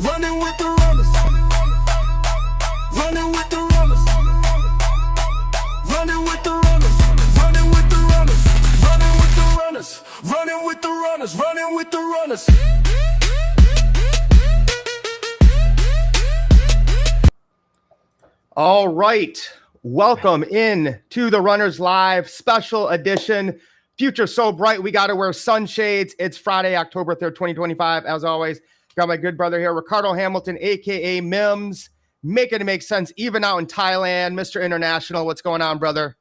Running with the runners. Running with the runners. Running with the runners. Running with the runners. Running with the runners. Running with the runners. Running with the runners. All right. Welcome in to the Runners Live special edition. Future so bright, we got to wear sunshades. It's Friday, October 3rd, 2025. As always, got my good brother here, Ricardo Hamilton, a.k.a. Mims, making it make sense even out in Thailand. Mr. International, what's going on, brother?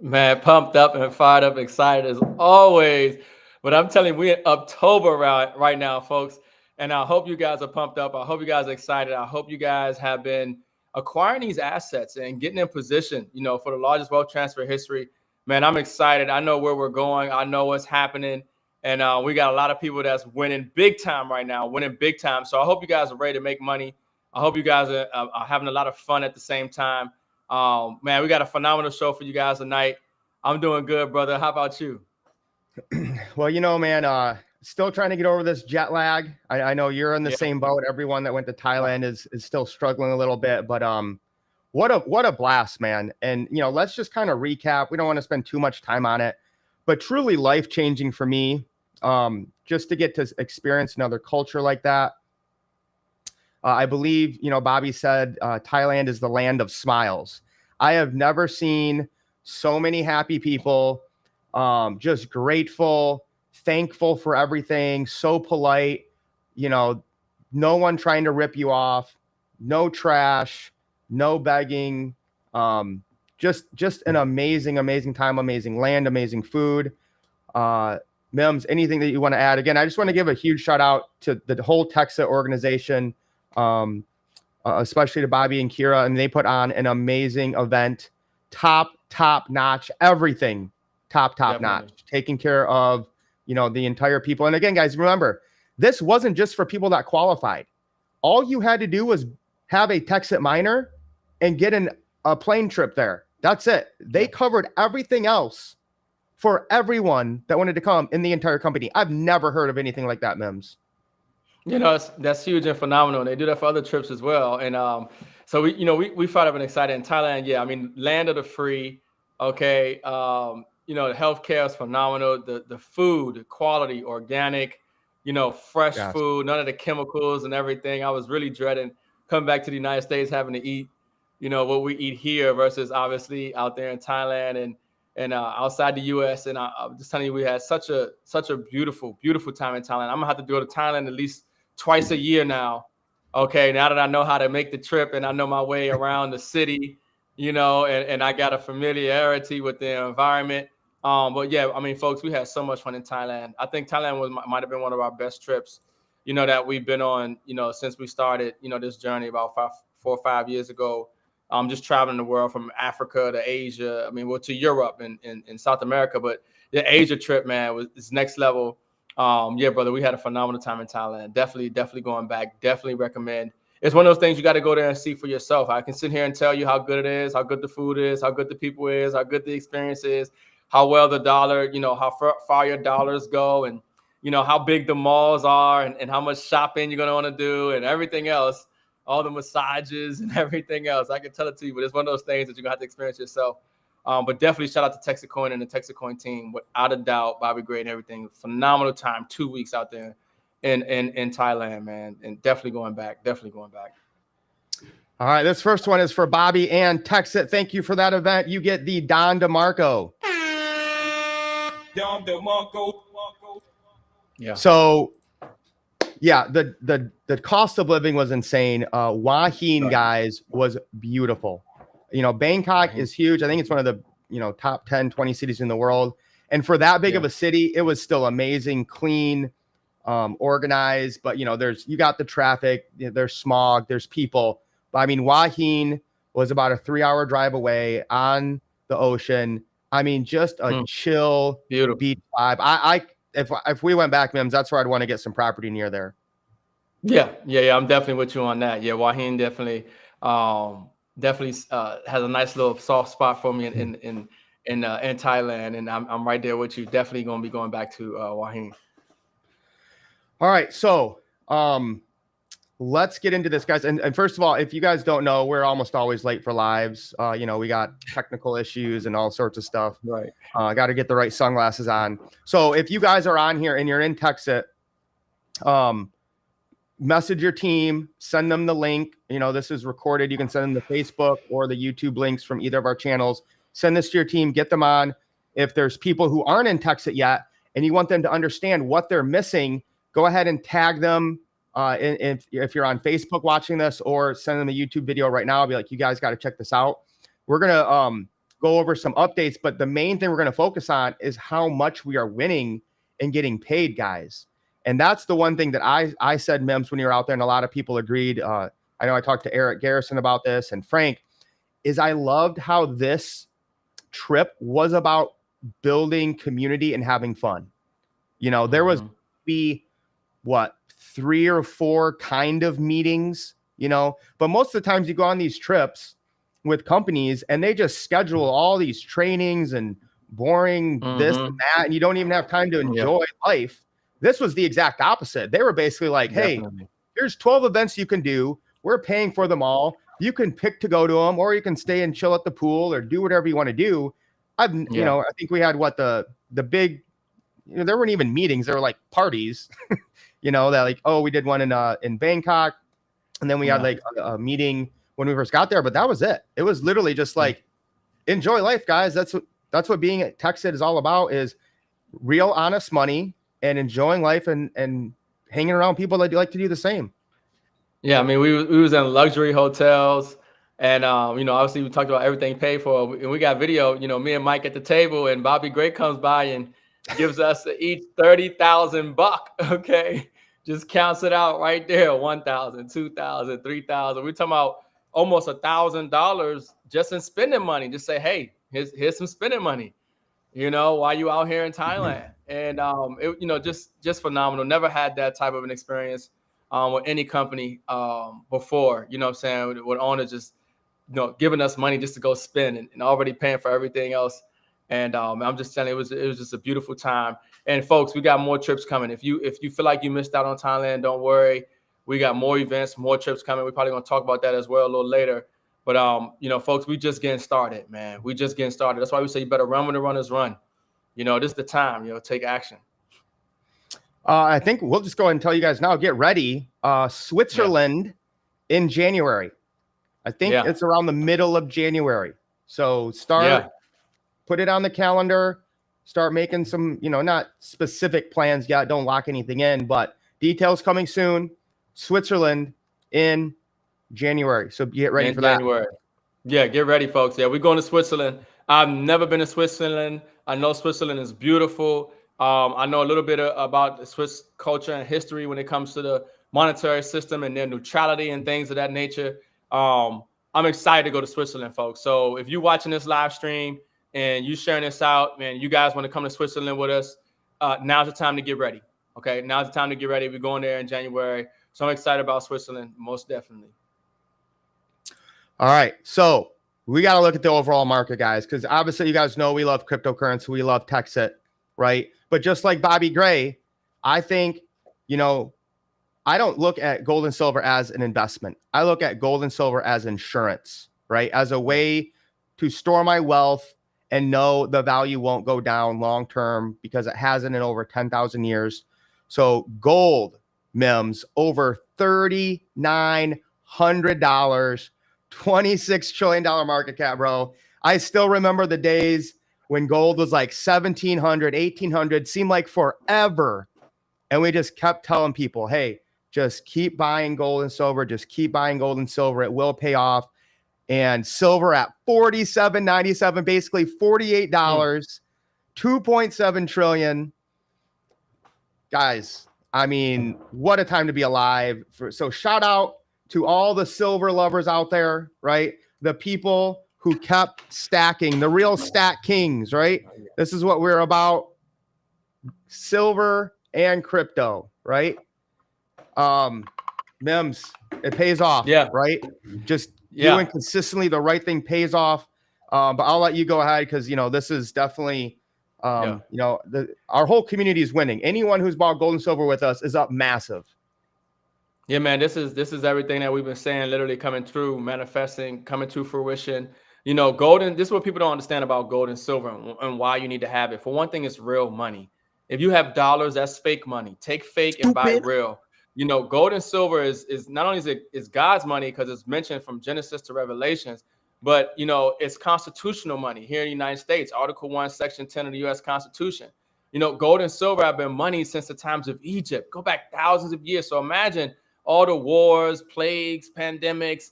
Man, pumped up and fired up, excited as always. But I'm telling you, we're in October right now, folks. And I hope you guys are pumped up. I hope you guys are excited. I hope you guys have been acquiring these assets and getting in position, for the largest wealth transfer history. Man, I'm excited. I know where we're going. I know what's happening. And we got a lot of people that's winning big time right now, winning big time. So I hope you guys are ready to make money. I hope you guys are having a lot of fun at the same time. Man, we got a phenomenal show for you guys tonight. I'm doing good, brother. How about you? Well, man, still trying to get over this jet lag. I know you're in the same boat. Everyone that went to Thailand is still struggling a little bit, but what a blast, man. And let's just kind of recap. We don't want to spend too much time on it, but truly life-changing for me, just to get to experience another culture like that. I believe, Bobby said Thailand is the land of smiles. I have never seen so many happy people, just grateful, thankful for everything, so polite, no one trying to rip you off, no trash, no begging, just an amazing time, amazing land, amazing food. Mims, anything that you want to add? Again, I just want to give a huge shout out to the whole Texas organization, especially to Bobby and Kira, and they put on an amazing event, top notch, everything top notch, taking care of the entire people. And again, guys, remember, this wasn't just for people that qualified. All you had to do was have a Texas minor and get a plane trip there. That's it. They covered everything else for everyone that wanted to come in the entire company. I've never heard of anything like that, Mims. That's huge and phenomenal. They do that for other trips as well. And so we fired up and excited in Thailand. Yeah, I mean, land of the free. Okay. The healthcare is phenomenal. The food, the quality, organic, fresh food, none of the chemicals and everything. I was really dreading coming back to the United States, having to eat, what we eat here versus obviously out there in Thailand and outside the U.S. And I'm just telling you, we had such a beautiful time in Thailand. I'm gonna have to go to Thailand at least twice a year now. Okay, now that I know how to make the trip and I know my way around the city, and I got a familiarity with the environment. But yeah, I mean, folks, we had so much fun in Thailand. I think Thailand might have been one of our best trips, that we've been on, since we started, this journey about 4 or 5 years ago. Just traveling the world from Africa to Asia. I mean, to Europe and South America, but the Asia trip, man, was next level. Yeah, brother, we had a phenomenal time in Thailand. Definitely going back. Definitely recommend. It's one of those things you got to go there and see for yourself. I can sit here and tell you how good it is, how good the food is, how good the people is, how good the experience is, how well the dollar, how far your dollars go, and how big the malls are, and how much shopping you're gonna want to do, and everything else, all the massages and everything else. I can tell it to you, but it's one of those things that you're gonna have to experience yourself. But definitely shout out to Texacoin and the Texacoin team, without a doubt. Bobby Gray and everything, phenomenal time, 2 weeks out there in Thailand, man, and definitely going back. All right, this first one is for Bobby and Texas. Thank you for that event. You get the Don DeMarco. Don DeMarco. Yeah. So, yeah, the cost of living was insane. Hua Hin, guys, was beautiful. Bangkok is huge. I think it's one of the top 10, 20 cities in the world. And for that big of a city, it was still amazing, clean, organized. But you got the traffic, there's smog, there's people. But I mean, Hua Hin was about a 3-hour drive away on the ocean. I mean, just a chill, beautiful beach vibe. If we went back, Mims, that's where I'd want to get some property near there. Yeah. I'm definitely with you on that. Yeah, Hua Hin definitely has a nice little soft spot for me in Thailand, and I'm right there with you. Definitely going to be going back to Hua Hin. All right, so let's get into this, guys. And first of all, if you guys don't know, we're almost always late for lives. You know, we got technical issues and all sorts of stuff. Right. Got to get the right sunglasses on. So if you guys are on here and you're in Texas, message your team, send them the link. You know, this is recorded. You can send them the Facebook or the YouTube links from either of our channels. Send this to your team, get them on. If there's people who aren't in Texas yet and you want them to understand what they're missing, go ahead and tag them. If you're on Facebook watching this, or send them a YouTube video right now, I'll be like, you guys got to check this out. We're going to go over some updates, but the main thing we're going to focus on is how much we are winning and getting paid, guys. And that's the one thing that I said, Mims, when you were out there, and a lot of people agreed. I know I talked to Eric Garrison about this, and Frank, is I loved how this trip was about building community and having fun. You know, there was what, 3 or 4 kind of meetings, you know, but most of the times you go on these trips with companies and they just schedule all these trainings and boring this and that, and you don't even have time to enjoy life. This was the exact opposite. They were basically like, hey, here's 12 events you can do. We're paying for them all. You can pick to go to them, or you can stay and chill at the pool or do whatever you want to do. You know, I think we had what the big, you know, there weren't even meetings. There were like parties, you know, that like, oh, we did one in Bangkok. And then we had like a meeting when we first got there, but that was it. It was literally just like, enjoy life, guys. That's what being at Texas is all about, is real honest money and enjoying life and hanging around people that like to do the same. Yeah. I mean, we was in luxury hotels, and, you know, obviously we talked about everything paid for, and we got video, you know, me and Mike at the table, and Bobby Gray comes by and gives us each $30,000. Okay. Just counts it out right there. 1,000, 2,000, 3,000. We're talking about almost $1,000 just in spending money. Just say, hey, here's some spending money, you know, while you out here in Thailand. And, you know, just phenomenal. Never had that type of an experience with any company before, you know what I'm saying? With owners just, you know, giving us money just to go spend and already paying for everything else. And I'm just telling you, it was just a beautiful time. And folks, we got more trips coming. If you feel like you missed out on Thailand, don't worry. We got more events, more trips coming. We're probably gonna talk about that as well a little later. But you know, folks, we just getting started, man. We just getting started. That's why we say you better run when the runners run. You know, this is the time. You know, take action. I think we'll just go ahead and tell you guys now. Get ready. Switzerland in January. I think it's around the middle of January. So put it on the calendar. Start making some, you know, not specific plans yet. Don't lock anything in, but details coming soon. Switzerland in January. So get ready for that. Yeah, get ready, folks. Yeah, we're going to Switzerland. I've never been to Switzerland. I know Switzerland is beautiful. I know a little bit about the Swiss culture and history when it comes to the monetary system and their neutrality and things of that nature. I'm excited to go to Switzerland, folks. So if you're watching this live stream and you sharing this out, man, you guys want to come to Switzerland with us, now's the time to get ready. Okay, now's the time to get ready. We're going there in January. So I'm excited about Switzerland, most definitely. All right, so we got to look at the overall market, guys, because obviously you guys know we love cryptocurrency. We love Texas, right? But just like Bobby Gray, I think, you know, I don't look at gold and silver as an investment. I look at gold and silver as insurance, right? As a way to store my wealth and know the value won't go down long term, because it hasn't in over 10,000 years. So gold, Mims, over $3,900, $26 trillion market cap, bro. I still remember the days when gold was like 1,700, 1,800, seemed like forever. And we just kept telling people, hey, just keep buying gold and silver. Just keep buying gold and silver. It will pay off. And silver at $47.97, basically $48, 2.7 trillion. Guys, I mean, what a time to be alive. So shout out to all the silver lovers out there, right? The people who kept stacking, the real stack kings, right? This is what we're about. Silver and crypto, right? Mims, it pays off, right? Just doing consistently the right thing pays off. But I'll let you go ahead, because, you know, this is definitely, you know, our whole community is winning. Anyone who's bought gold and silver with us is up massive. Yeah, man, this is everything that we've been saying, literally coming true, manifesting, coming to fruition. Gold and this is what people don't understand about gold and silver and why you need to have it. For one thing, it's real money. If you have dollars, that's fake money. Take fake and buy Stupid. real. Gold and silver is not only is God's money because it's mentioned from Genesis to Revelations, but it's constitutional money here in the United States. Article 1, Section 10 of the U.S. Constitution. Gold and silver have been money since the times of Egypt. Go back thousands of years. So imagine all the wars, plagues, pandemics,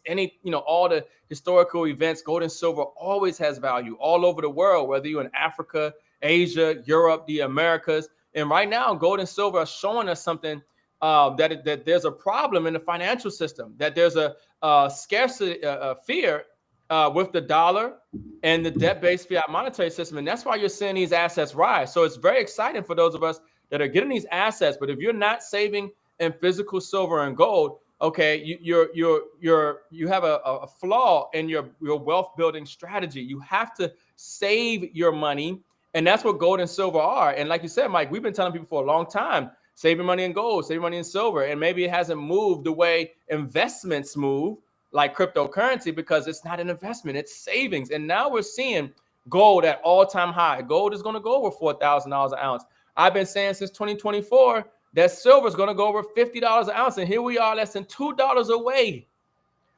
all the historical events. Gold and silver always has value all over the world, whether you're in Africa, Asia, Europe, the Americas. And right now, gold and silver are showing us something that there's a problem in the financial system, that there's a scarcity, fear with the dollar and the debt-based fiat monetary system. And that's why you're seeing these assets rise. So it's very exciting for those of us that are getting these assets. But if you're not saving in physical silver and gold, okay, you have a flaw in your wealth building strategy. You have to save your money, and that's what gold and silver are. And like you said, Mike, we've been telling people for a long time, save your money in gold, save your money in silver, and maybe it hasn't moved the way investments move, like cryptocurrency, because it's not an investment, it's savings. And now we're seeing gold at all-time high. Gold is going to go over $4,000 an ounce. I've been saying since 2024 that silver is going to go over $50 an ounce. And here we are less than $2 away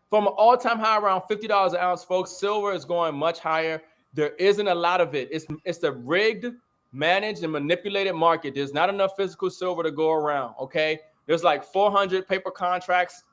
from an all-time high around $50 an ounce, folks. Silver is going much higher. There isn't a lot of it. It's the rigged, managed, and manipulated market. There's not enough physical silver to go around, okay? There's like 400 paper contracts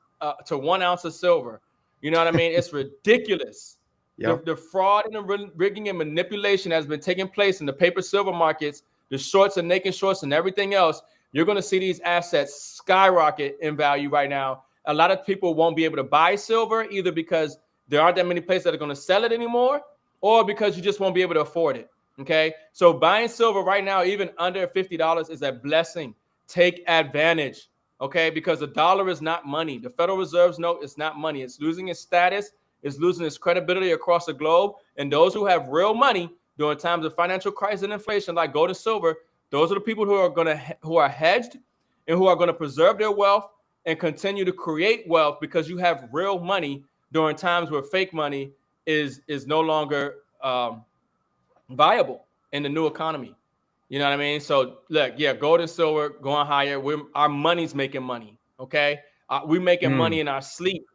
to 1 ounce of silver. You know what I mean? It's ridiculous. Yep. The fraud and the rigging and manipulation has been taking place in the paper silver markets, the shorts and naked shorts and everything else. You're going to see these assets skyrocket in value right now. A lot of people won't be able to buy silver either because there aren't that many places that are going to sell it anymore, or because you just won't be able to afford it. Okay. So buying silver right now, even under $50, is a blessing. Take advantage. Okay. Because the dollar is not money. The Federal Reserve's note is not money. It's losing its status. It's losing its credibility across the globe. And those who have real money during times of financial crisis and inflation, like gold and silver, those are the people who are hedged and who are going to preserve their wealth and continue to create wealth, because you have real money during times where fake money is no longer viable in the new economy. You know what I mean? So look, yeah, gold and silver going higher. Our money's making money. Okay, we're making money in our sleep,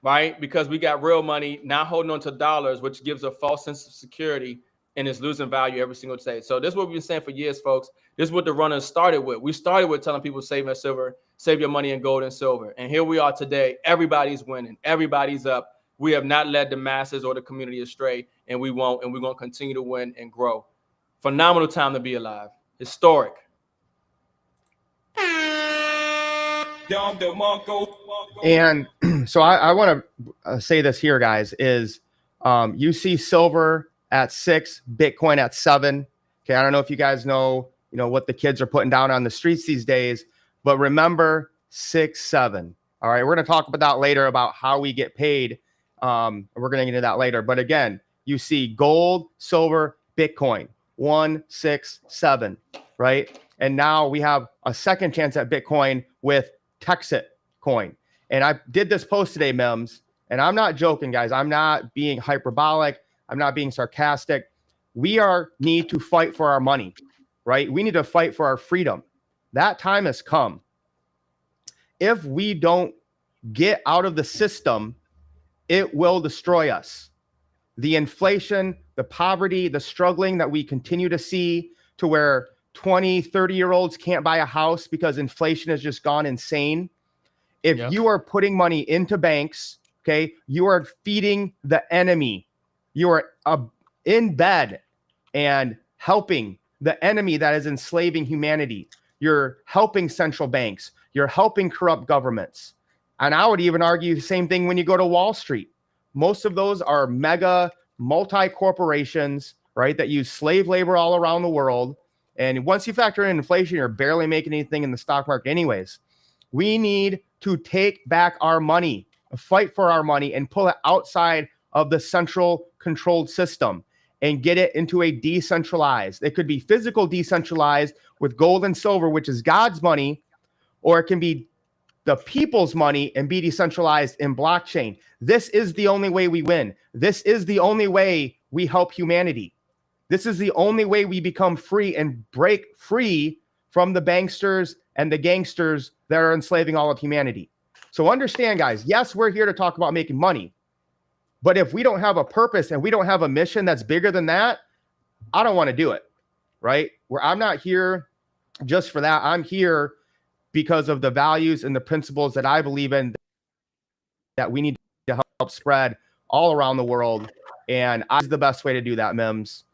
right? Because we got real money, not holding on to dollars, which gives a false sense of security. And it's losing value every single day. So this is what we've been saying for years, folks. This is what the runners started with. We started with telling people save their silver, save your money in gold and silver. And here we are today. Everybody's winning. Everybody's up. We have not led the masses or the community astray, and we won't. And we're going to continue to win and grow. Phenomenal time to be alive. Historic. And so I want to say this here, guys, is you see silver at 6, Bitcoin at 7. Okay, I don't know if you guys know, what the kids are putting down on the streets these days, but remember 6, 7. All right, we're going to talk about that later, about how we get paid. We're going to get into that later. But again, you see gold, silver, Bitcoin, 1, 6, 7, right? And now we have a second chance at Bitcoin with Texit coin. And I did this post today, Mims, and I'm not joking, guys. I'm not being hyperbolic. I'm not being sarcastic. We need to fight for our money, right? We need to fight for our freedom. That time has come. If we don't get out of the system, it will destroy us. The inflation, the poverty, the struggling that we continue to see, to where 20, 30-year-olds can't buy a house because inflation has just gone insane. If you are putting money into banks, okay, you are feeding the enemy. You are in bed and helping the enemy that is enslaving humanity. You're helping central banks. You're helping corrupt governments. And I would even argue the same thing when you go to Wall Street. Most of those are mega multi-corporations, right, that use slave labor all around the world. And once you factor in inflation, you're barely making anything in the stock market anyways. We need to take back our money, fight for our money, and pull it outside of the central controlled system and get it into a decentralized. It could be physical decentralized with gold and silver, which is God's money, or it can be the people's money and be decentralized in blockchain. This is the only way we win. This is the only way we help humanity. This is the only way we become free and break free from the banksters and the gangsters that are enslaving all of humanity. So understand, guys, yes, we're here to talk about making money. But if we don't have a purpose and we don't have a mission that's bigger than that, I don't want to do it, right? Where I'm not here just for that. I'm here because of the values and the principles that I believe in that we need to help spread all around the world. And I is the best way to do that, Mims.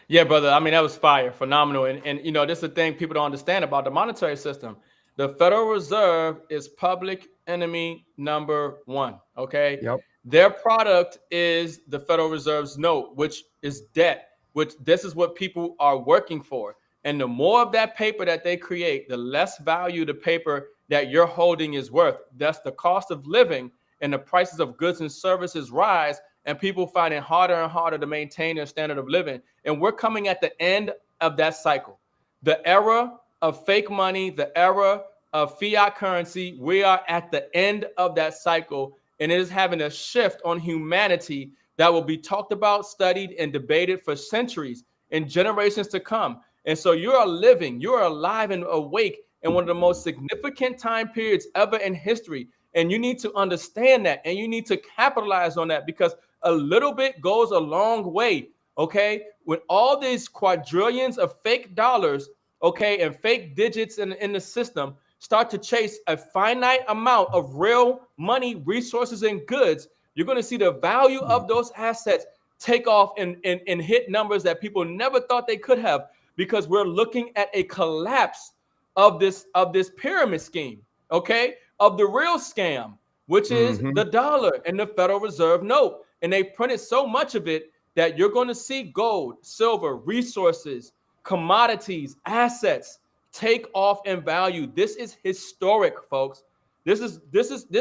Yeah, brother. I mean, that was fire, phenomenal. And you know, this is the thing people don't understand about the monetary system. The Federal Reserve is public enemy number one. Okay. Yep. Their product is the Federal Reserve's note, which is debt, which this is what people are working for. And the more of that paper that they create, the less value the paper that you're holding is worth. That's the cost of living, and the prices of goods and services rise, and people find it harder and harder to maintain their standard of living. And we're coming at the end of that cycle. The era of fake money, the era of fiat currency, we are at the end of that cycle, and it is having a shift on humanity that will be talked about, studied, and debated for centuries and generations to come. And so you're alive and awake in one of the most significant time periods ever in history. And you need to understand that, and you need to capitalize on that, because a little bit goes a long way. Okay. With all these quadrillions of fake dollars, okay, and fake digits in the system start to chase a finite amount of real money, resources, and goods, you're going to see the value of those assets take off and hit numbers that people never thought they could have, because we're looking at a collapse of this pyramid scheme, okay, of the real scam, which is the dollar and the Federal Reserve note. And they printed so much of it that you're going to see gold, silver, resources, commodities, assets take off in value. This is historic, folks. This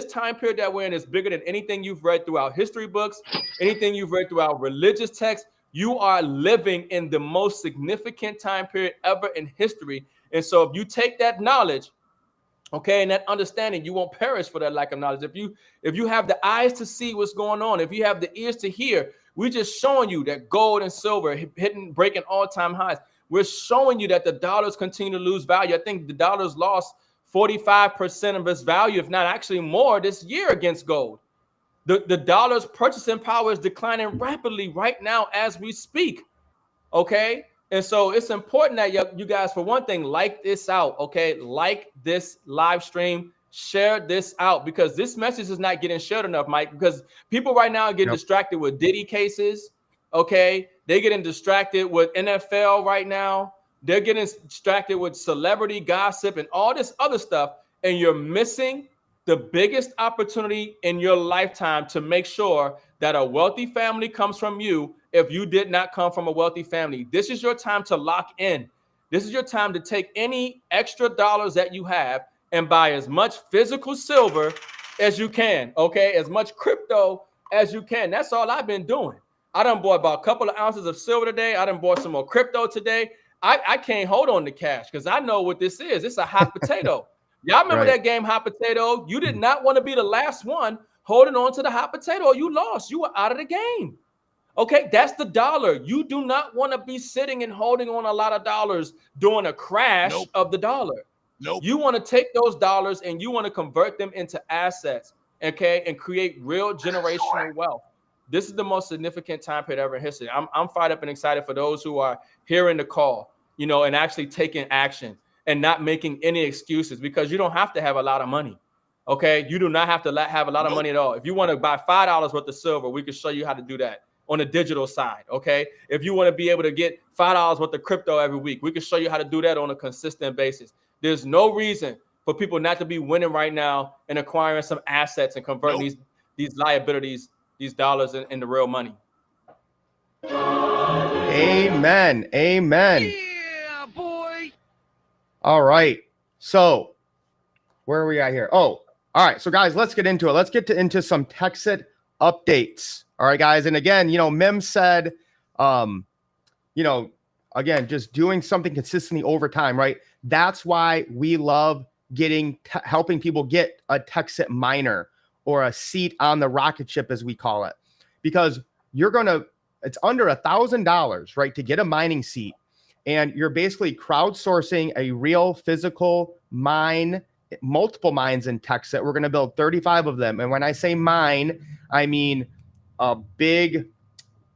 time period that we're in is bigger than anything you've read throughout history books, anything you've read throughout religious texts. You are living in the most significant time period ever in history. And so if you take that knowledge, okay, and that understanding, you won't perish for that lack of knowledge. If you have the eyes to see what's going on, if you have the ears to hear, we're just showing you that gold and silver breaking all-time highs. We're showing you that the dollars continue to lose value. I think the dollar's lost 45% of its value, if not actually more, this year against gold. The dollar's purchasing power is declining rapidly right now as we speak. Okay. And so it's important that you guys, for one thing, like this out. Okay. Like this live stream, share this out, because this message is not getting shared enough, Mike, because people right now get distracted with Diddy cases. Okay. They're getting distracted with NFL right now. They're getting distracted with celebrity gossip and all this other stuff. And you're missing the biggest opportunity in your lifetime to make sure that a wealthy family comes from you if you did not come from a wealthy family. This is your time to lock in. This is your time to take any extra dollars that you have and buy as much physical silver as you can, okay? As much crypto as you can. That's all I've been doing. I done bought about a couple of ounces of silver today. I done bought some more crypto today. I can't hold on to cash because I know what this is. It's a hot potato. Y'all remember that game, hot potato? You did not want to be the last one holding on to the hot potato. You lost. You were out of the game. Okay, that's the dollar. You do not want to be sitting and holding on a lot of dollars during a crash of the dollar. You want to take those dollars and you want to convert them into assets, okay, and create real generational wealth. This is the most significant time period ever in history. I'm fired up and excited for those who are hearing the call, you know, and actually taking action and not making any excuses, because you don't have to have a lot of money. Okay, you do not have to have a lot of money at all. If you want to buy $5 worth of silver, we can show you how to do that on the digital side. Okay, if you want to be able to get $5 worth of crypto every week, we can show you how to do that on a consistent basis. There's no reason for people not to be winning right now and acquiring some assets and converting these liabilities, these dollars into real money. Amen. Amen. Yeah, boy. All right. So where are we at here? Oh, all right. So guys, let's get into it. Let's get into some Texit updates. All right, guys. And again, you know, Mim said, you know, again, just doing something consistently over time, right? That's why we love helping people get a Texit miner or a seat on the rocket ship, as we call it, because it's under $1,000, right, to get a mining seat. And you're basically crowdsourcing a real physical mine, multiple mines in Texas. We're going to build 35 of them. And when I say mine, I mean a big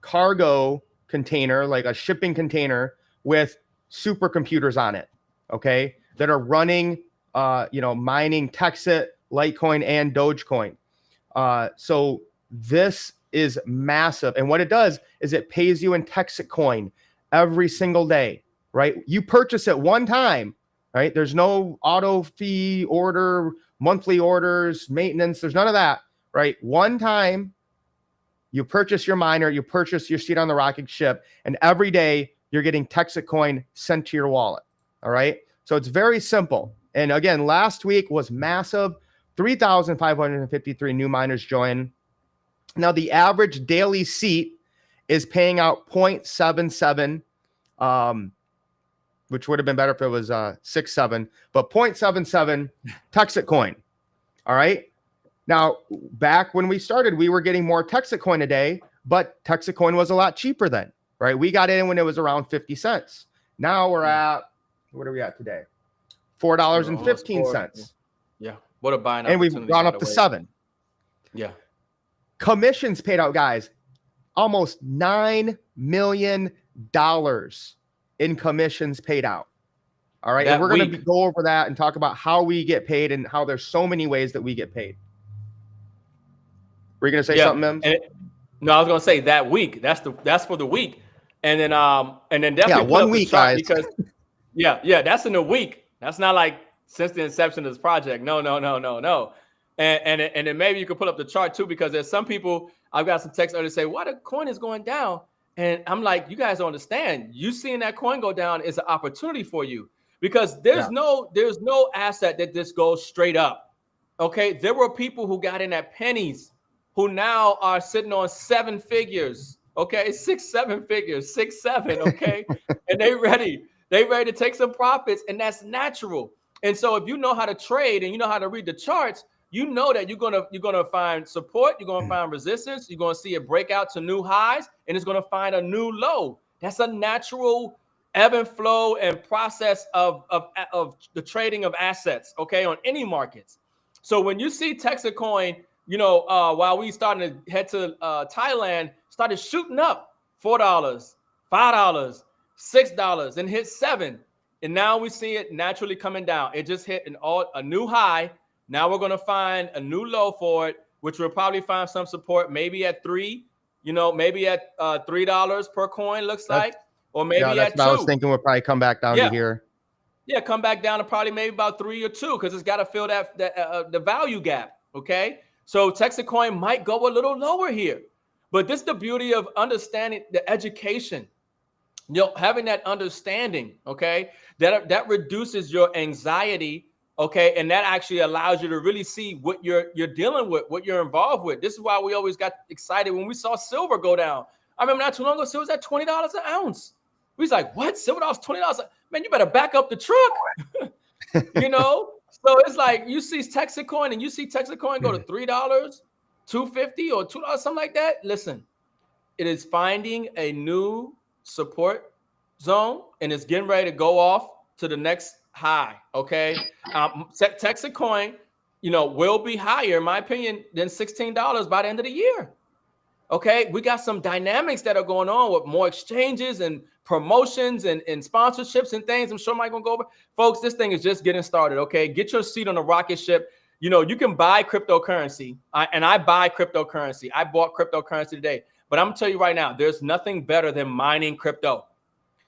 cargo container, like a shipping container with supercomputers on it, okay, that are running, mining Texit, Litecoin, and Dogecoin. So this is massive. And what it does is it pays you in Texit coin every single day, right? You purchase it one time, right? There's no auto fee order, monthly orders, maintenance. There's none of that, right? One time you purchase your miner, you purchase your seat on the rocket ship, and every day you're getting Texit coin sent to your wallet. All right. So it's very simple. And again, last week was massive. 3,553 new miners joined. Now the average daily seat is paying out 0.77, which would have been better if it was 6.7, but 0.77 Texit coin. All right. Now, back when we started, we were getting more Texit coin a day, but Texit coin was a lot cheaper then, right? We got in when it was around 50 cents. Now we're at, what are we at today? $4.15. Yeah. What a buying opportunity. And we've gone up to $7. Yeah. Commissions paid out, guys. Almost $9 million in commissions paid out. All right. And we're going to go over that and talk about how we get paid and how there's so many ways that we get paid. Were you going to say something, Mims? No, I was going to say that week. That's for the week. And then definitely 1 week, guys. Because that's in a week. That's not like since the inception of this project. No. And then maybe you could pull up the chart too, because there's some people, I've got some text earlier say, why the coin is going down? And I'm like, you guys don't understand. You seeing that coin go down is an opportunity for you, because there's no asset that just goes straight up. Okay. There were people who got in at pennies who now are sitting on 7 figures. Okay. 6-7 figures, 6-7. Okay. And they ready to take some profits, and that's natural. And so if you know how to trade and you know how to read the charts, you know that you're gonna find support, you're gonna find resistance, you're gonna see it break out to new highs, and it's gonna find a new low. That's a natural ebb and flow and process of the trading of assets, okay, on any markets. So when you see Texit coin, while we starting to head to Thailand, started shooting up $4, $5, $6, and hit $7. And now we see it naturally coming down. It just hit a new high. Now we're going to find a new low for it, which we'll probably find some support, maybe at $3, maybe at $3 per coin, looks like, or maybe at $2. I was thinking we'll probably come back down to here. Yeah, come back down to probably maybe about 3 or 2, because it's got to fill that the value gap. Okay, so Texit coin might go a little lower here, but this is the beauty of understanding the education. Having that understanding, okay, that reduces your anxiety. Okay, and that actually allows you to really see what you're dealing with, what you're involved with. This is why we always got excited when we saw silver go down. I remember not too long ago, silver was at $20 an ounce. We was like, what? Silver was $20? Man, you better back up the truck. So it's like you see Texit coin and you see Texit coin go to $3, $2.50 or $2, something like that. Listen, it is finding a new support zone and it's getting ready to go off to the next high. Okay. Texit coin, will be higher, in my opinion, than $16 by the end of the year. Okay. We got some dynamics that are going on with more exchanges and promotions and sponsorships and things. I'm sure Mike gonna go over. Folks, this thing is just getting started. Okay. Get your seat on the rocket ship. You can buy cryptocurrency. I buy cryptocurrency. I bought cryptocurrency today, but I'm gonna tell you right now, there's nothing better than mining crypto.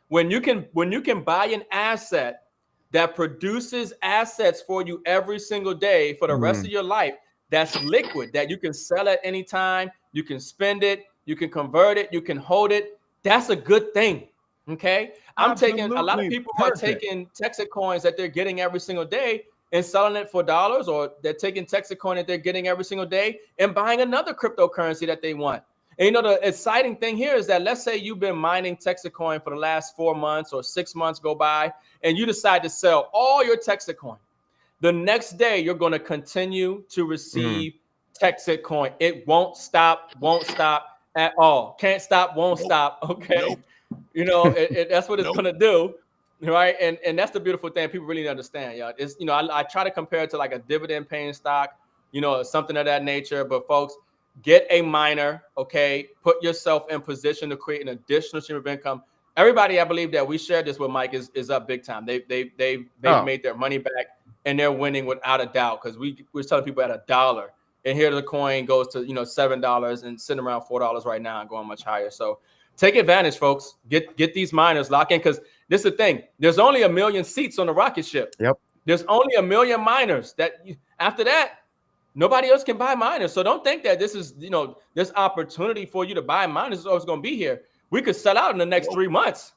When you can buy an asset that produces assets for you every single day for the rest of your life, that's liquid, that you can sell at any time, you can spend it, you can convert it, you can hold it. That's a good thing. Okay. A lot of people are taking Texit coins that they're getting every single day and selling it for dollars, or they're taking Texit coin that they're getting every single day and buying another cryptocurrency that they want. And the exciting thing here is that, let's say you've been mining Texit coin for the last 4 months or 6 months go by, and you decide to sell all your Texit coin. The next day, you're going to continue to receive Texit coin. It won't stop at all. Can't stop, won't stop. Okay. You know, that's what it's going to do. Right. And that's the beautiful thing. People really understand. Yeah. It's, you know, I try to compare it to like a dividend paying stock, you know, something of that nature. But folks, get a miner. Okay. Put yourself in position to create an additional stream of income. Everybody, I believe that we shared this with Mike is up big time. They've made their money back and they're winning without a doubt. Cause we're telling people at $1 and here the coin goes to, you know, $7 and sitting around $4 right now and going much higher. So take advantage, folks. Get these miners, lock in. Because this is the thing. There's only 1 million seats on the rocket ship. Yep. There's only 1 million miners. After that, nobody else can buy miners. So don't think that this is, you know, this opportunity for you to buy miners is always going to be here. We could sell out in the next 3 months.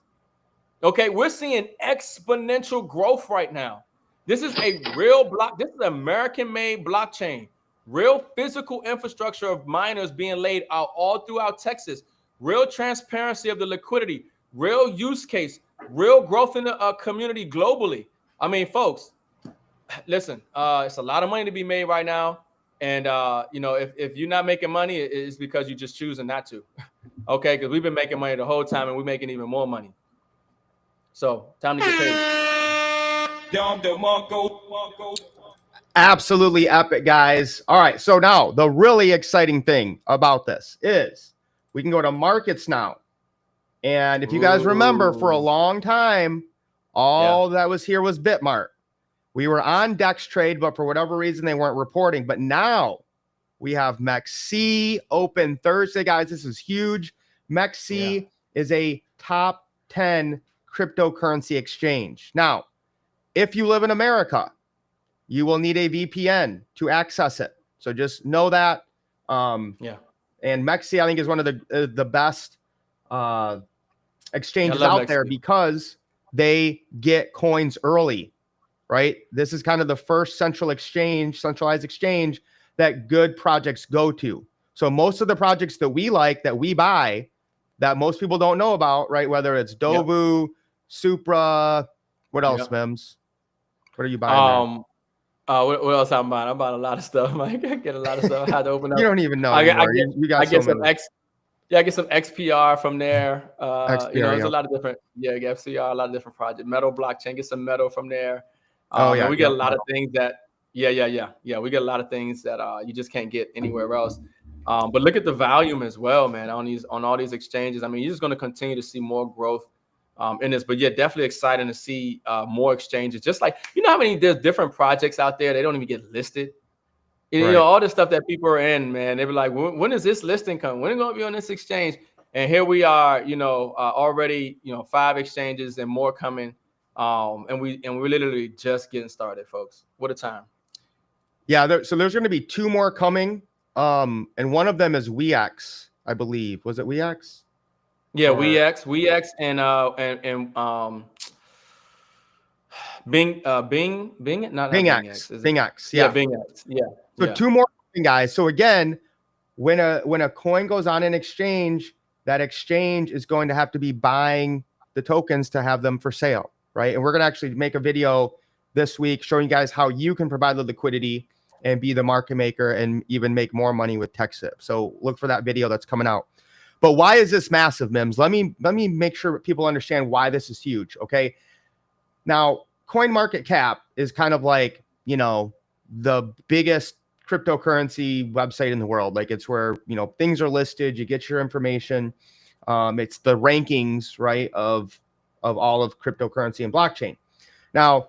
Okay, we're seeing exponential growth right now. This is a real block. This is an American-made blockchain. Real physical infrastructure of miners being laid out all throughout Texas. Real transparency of the liquidity, real use case, real growth in the community globally. I mean, folks, listen, it's a lot of money to be made right now. And, you know, if you're not making money, it's because you're just choosing not to. Okay, because we've been making money the whole time and we're making even more money. So time to get paid. Absolutely epic, guys. All right, so now the really exciting thing about this is we can go to markets now. And if you guys remember, for a long time, all that was here was Bitmart. We were on Dex Trade, but for whatever reason, they weren't reporting. But now we have MEXC open Thursday, guys. This is huge. MEXC is a top 10 cryptocurrency exchange. Now, if you live in America, you will need a VPN to access it. So just know that. And MEXC, I think, is one of the best exchanges out there because they get coins early, right? This is kind of the first centralized exchange that good projects go to. So most of the projects that we like, that we buy, that most people don't know about, right? Whether it's Dovu, Supra, what else, Mims? What are you buying? What else I'm buying? I'm buying a lot of stuff. I get a lot of stuff. I had to open up. You don't even know. I get some XPR from there. XPR, you know, there's a lot of different, FCR, a lot of different projects. Metal blockchain, get some metal from there. We get a lot of things that, we get a lot of things that you just can't get anywhere else. But look at the volume as well, man, on all these exchanges. I mean, you're just going to continue to see more growth in this, but definitely exciting to see more exchanges. Just like, you know how many there's different projects out there, they don't even get listed. You know, all the stuff that people are in, man, they be like, when is this listing coming? When are going to be on this exchange? And here we are, you know, already, you know, 5 exchanges and more coming. And we're literally just getting started, folks. What a time. Yeah, so there's going to be 2 more coming. And one of them is WeX, I believe. Was it WeX? Yeah, WeX and Bing, not BingX. BingX, yeah. BingX, yeah. So 2 more guys. So again, when a coin goes on an exchange, that exchange is going to have to be buying the tokens to have them for sale, right? And we're going to actually make a video this week showing you guys how you can provide the liquidity and be the market maker and even make more money with Texit. So look for that video that's coming out. But why is this massive, Mims? Let me make sure people understand why this is huge, okay? Now, CoinMarketCap is kind of like, you know, the biggest cryptocurrency website in the world. Like, it's where, you know, things are listed, you get your information. It's the rankings, right, of all of cryptocurrency and blockchain. Now,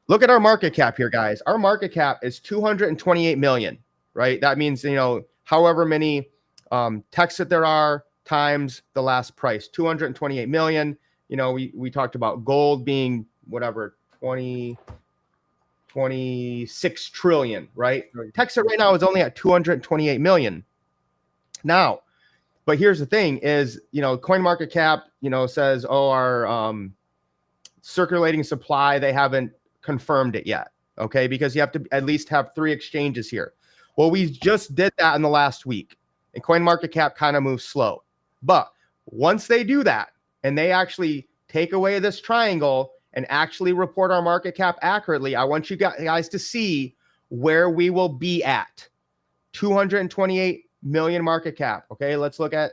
look at our market cap here, guys. Our market cap is 228 million, right? That means, you know, however many Texit there are times the last price, 228 million. You know, we talked about gold being whatever, 26 trillion, right? Texit right now is only at 228 million. Now, but here's the thing is, you know, CoinMarketCap, you know, says, oh, our circulating supply, they haven't confirmed it yet, okay? Because you have to at least have 3 exchanges here. Well, we just did that in the last week, and CoinMarketCap kind of moves slow. But once they do that, and they actually take away this triangle and actually report our market cap accurately, I want you guys to see where we will be at. 228 million market cap. Okay, let's look at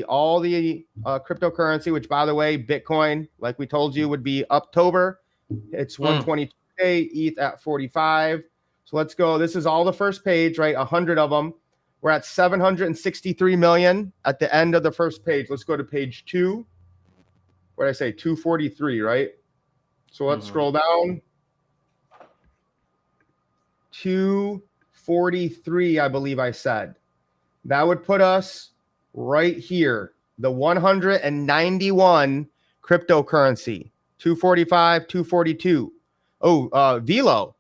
all the cryptocurrency, which, by the way, Bitcoin, like we told you, would be October. It's 122 today, ETH at 45. So let's go. This is all the first page, right? 100 of them. We're at 763 million at the end of the first page. Let's go to page 2. What did I say? 243, right? So let's scroll down. 243, I believe I said. That would put us right here, the 191 cryptocurrency, 245, 242. Oh, Velo.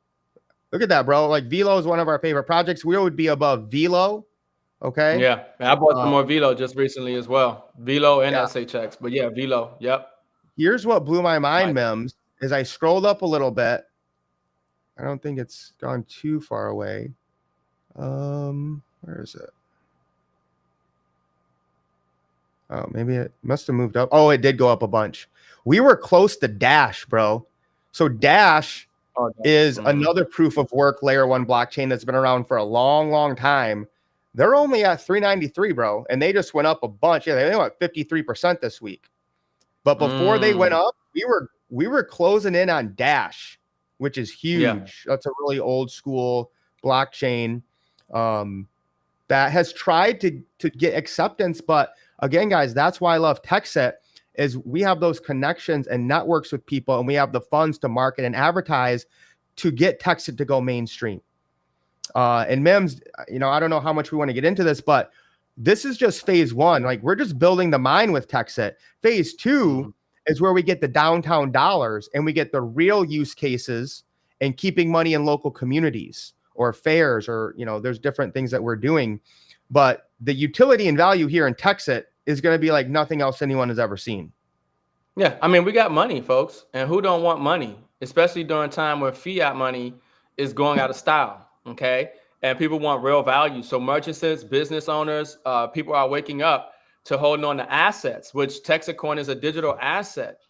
Look at that, bro. Like, Velo is one of our favorite projects. We would be above Velo. Okay. Yeah, I bought some more Velo just recently as well. Velo and SHX, but yeah, Velo. Yep. Here's what blew my mind, Mims, is I scrolled up a little bit. I don't think it's gone too far away. Where is it? Oh, maybe it must have moved up. Oh, it did go up a bunch. We were close to Dash, bro. So Dash is another proof of work layer 1 blockchain that's been around for a long, long time. They're only at 393, bro, and they just went up a bunch. Yeah, they went 53% this week. But before they went up, we were closing in on Dash, which is huge. Yeah. That's a really old school blockchain that has tried to get acceptance. But again, guys, that's why I love TechSet, is we have those connections and networks with people, and we have the funds to market and advertise to get TechSet to go mainstream. And Mims, you know, I don't know how much we want to get into this, but this is just phase 1. Like, we're just building the mine with TechSet. Phase 2 is where we get the downtown dollars and we get the real use cases and keeping money in local communities or fairs, or, you know, there's different things that we're doing. But the utility and value here in TechSet is going to be like nothing else anyone has ever seen. Yeah, I mean, we got money, folks, and who don't want money, especially during a time where fiat money is going out of style, okay? And people want real value. So merchants, business owners, people are waking up to holding on to assets, which TechSet Coin is a digital asset,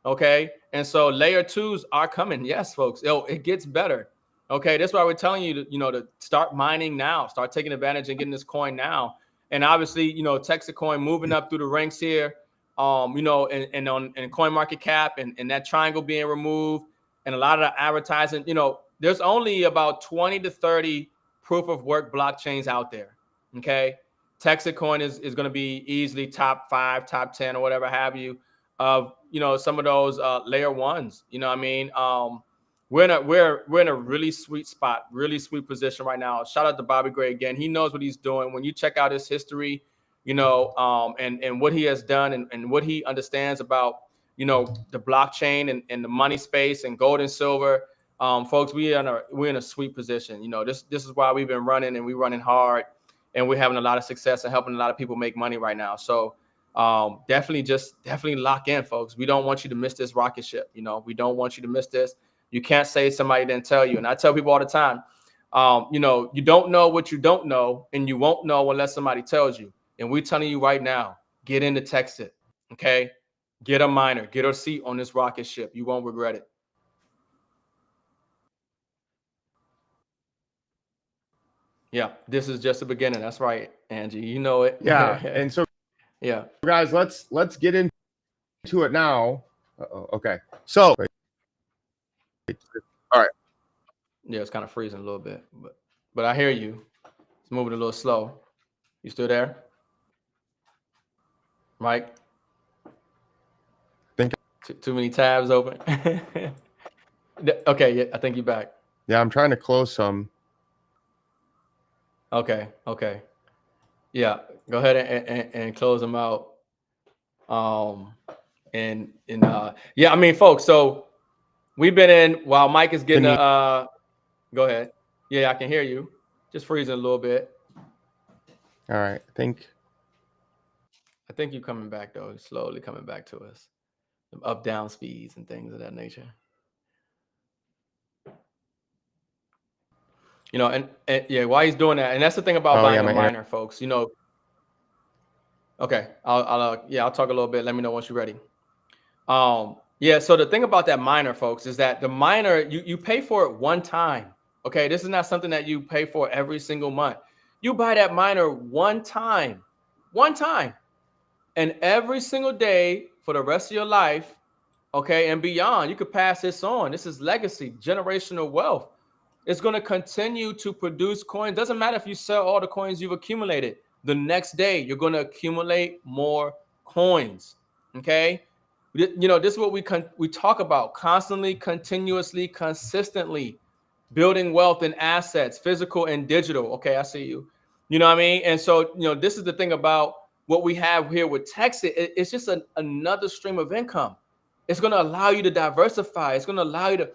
okay? And so layer 2s are coming. Yes, folks, it gets better, okay? That's why we're telling you to, to start mining now, start taking advantage and getting this coin now. And obviously, TechSet Coin moving up through the ranks here, and on CoinMarketCap and that triangle being removed, and a lot of the advertising, there's only about 20 to 30 proof of work blockchains out there. Okay. TechSet Coin is going to be easily top 5, top 10, or whatever have you, of, some of those layer 1s, I mean? We're in a really sweet spot, really sweet position right now. Shout out to Bobby Gray again. He knows what he's doing. When you check out his history, and what he has done and what he understands about, the blockchain and the money space and gold and silver, folks, we're in a sweet position. This is why we've been running, and we're running hard, and we're having a lot of success and helping a lot of people make money right now. So definitely lock in, folks. We don't want you to miss this rocket ship. We don't want you to miss this. You can't say somebody didn't tell you. And I tell people all the time, you don't know what you don't know, and you won't know unless somebody tells you. And we're telling you right now, get into TechSet, okay? Get a miner, get a seat on this rocket ship. You won't regret it. Yeah, this is just the beginning. That's right, Angie. You know it. Yeah, and so yeah, guys, let's get into it now. Okay, so all right. Yeah, it's kind of freezing a little bit, but I hear you. It's moving a little slow. You still there, Mike? Think too many tabs open. Okay, yeah, I think you're back. Yeah, I'm trying to close some. Okay. Yeah, go ahead and close them out. Yeah, I mean, folks, so we've been in while Mike is getting go ahead. Yeah, I can hear you. Just freezing a little bit. All right, I think you're coming back though. You're slowly coming back to us. Some up down speeds and things of that nature. And yeah, while he's doing that, and that's the thing about buying a miner, folks. Okay, I'll talk a little bit. Let me know once you're ready. Yeah. So the thing about that miner, folks, is that the miner, you pay for it one time. Okay. This is not something that you pay for every single month. You buy that miner one time, and every single day for the rest of your life, okay, and beyond, you could pass this on. This is legacy, generational wealth. It's going to continue to produce coins. Doesn't matter if you sell all the coins you've accumulated. The next day, you're going to accumulate more coins. Okay. You know, this is what we talk about constantly, continuously, consistently building wealth and assets, physical and digital. Okay, I see you. You know what I mean? And so, you know, this is the thing about what we have here with Texas. It's just another stream of income. It's going to allow you to diversify. It's going to allow you to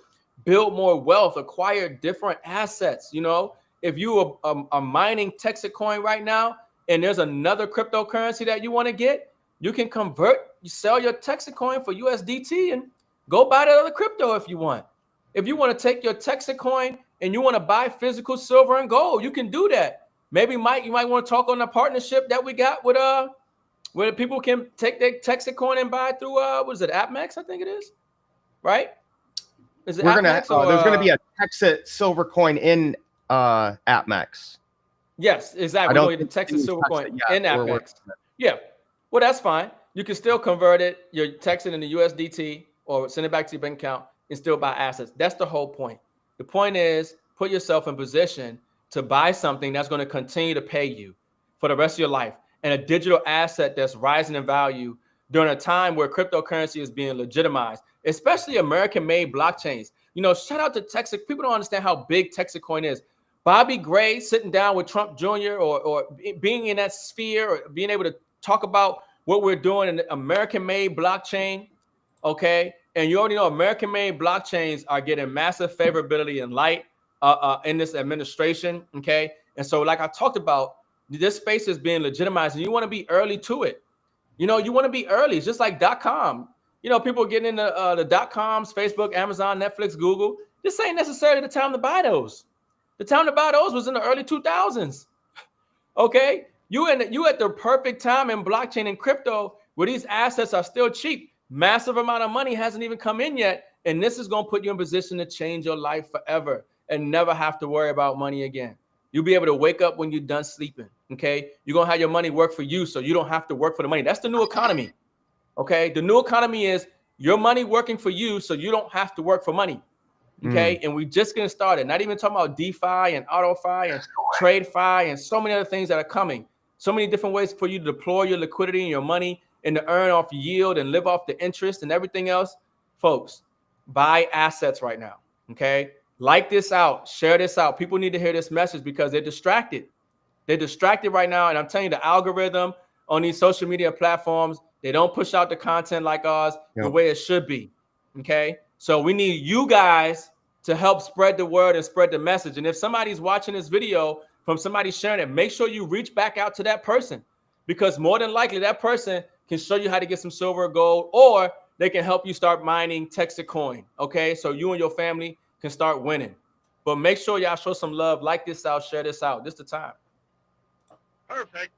build more wealth, acquire different assets. You know, if you are mining Texas coin right now, and there's another cryptocurrency that you want to get, you can convert, you sell your Texas coin for USDT and go buy that other crypto if you want. If you want to take your Texas coin and you want to buy physical silver and gold, you can do that. Maybe Mike, you might want to talk on the partnership that we got with where people can take their Texas coin and buy through what is it, AppMax? I think it is, right? Is it there's gonna be a Texas silver coin in AppMax. Yes, exactly. We're going to get the Texas silver coin in AppMax. Yeah. Well, that's fine. You can still convert it, your Texas into USDT, or send it back to your bank account and still buy assets. That's the whole point. The point is put yourself in position to buy something that's going to continue to pay you for the rest of your life, and a digital asset that's rising in value during a time where cryptocurrency is being legitimized, especially American-made blockchains. You know, shout out to Texas. People don't understand how big Texas coin is. Bobby Gray sitting down with Trump Jr. or being in that sphere, or being able to talk about what we're doing in the American-made blockchain, okay? And you already know American-made blockchains are getting massive favorability and light in this administration, okay? And so, like I talked about, this space is being legitimized, and you want to be early to it. You know, you want to be early. It's just like .com. You know, people are getting into the .coms, Facebook, Amazon, Netflix, Google. This ain't necessarily the time to buy those. The time to buy those was in the early 2000s, okay? You at the perfect time in blockchain and crypto where these assets are still cheap. Massive amount of money hasn't even come in yet. And this is going to put you in position to change your life forever and never have to worry about money again. You'll be able to wake up when you're done sleeping. Okay. You're going to have your money work for you, so you don't have to work for the money. That's the new economy. Okay. The new economy is your money working for you, so you don't have to work for money. Okay. And we just getting started. Not even talking about DeFi and AutoFi and TradeFi and so many other things that are coming. So many different ways for you to deploy your liquidity and your money and to earn off yield and live off the interest and everything else. Folks, buy assets right now. Okay. Like this out, share this out. People need to hear this message because they're distracted. They're distracted right now. And I'm telling you, the algorithm on these social media platforms, they don't push out the content like ours the way it should be. Okay. So we need you guys to help spread the word and spread the message. And if somebody's watching this video from somebody sharing it, make sure you reach back out to that person, because more than likely that person can show you how to get some silver or gold, or they can help you start mining Texas coin. Okay. So you and your family can start winning. But make sure y'all show some love, like this out, share this out. This is the time. Perfect.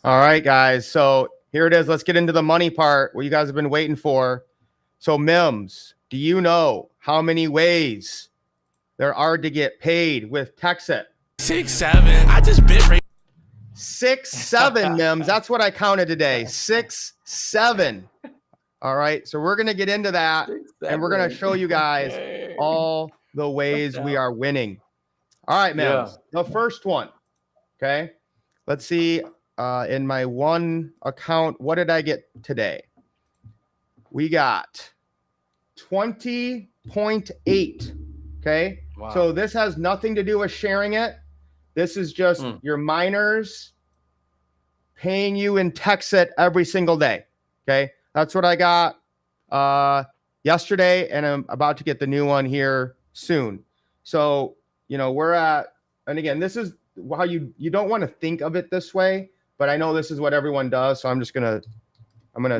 All right, guys. So here it is. Let's get into the money part, what you guys have been waiting for. So Mims, do you know how many ways there are to get paid with Texas? 6, 7. I just bit rate. 6, 7, Mims. That's what I counted today. 6, 7. All right. So we're going to get into that, and we're going to show you guys all the ways we are winning. All right, Mims. The first one. Okay. Let's see. In my one account, what did I get today? We got 20.8. Okay. Wow. So this has nothing to do with sharing it. This is just your miners paying you in Texas every single day. Okay. That's what I got yesterday, and I'm about to get the new one here soon. So, you know, we're at, and again, this is how you don't want to think of it this way, but I know this is what everyone does. So I'm going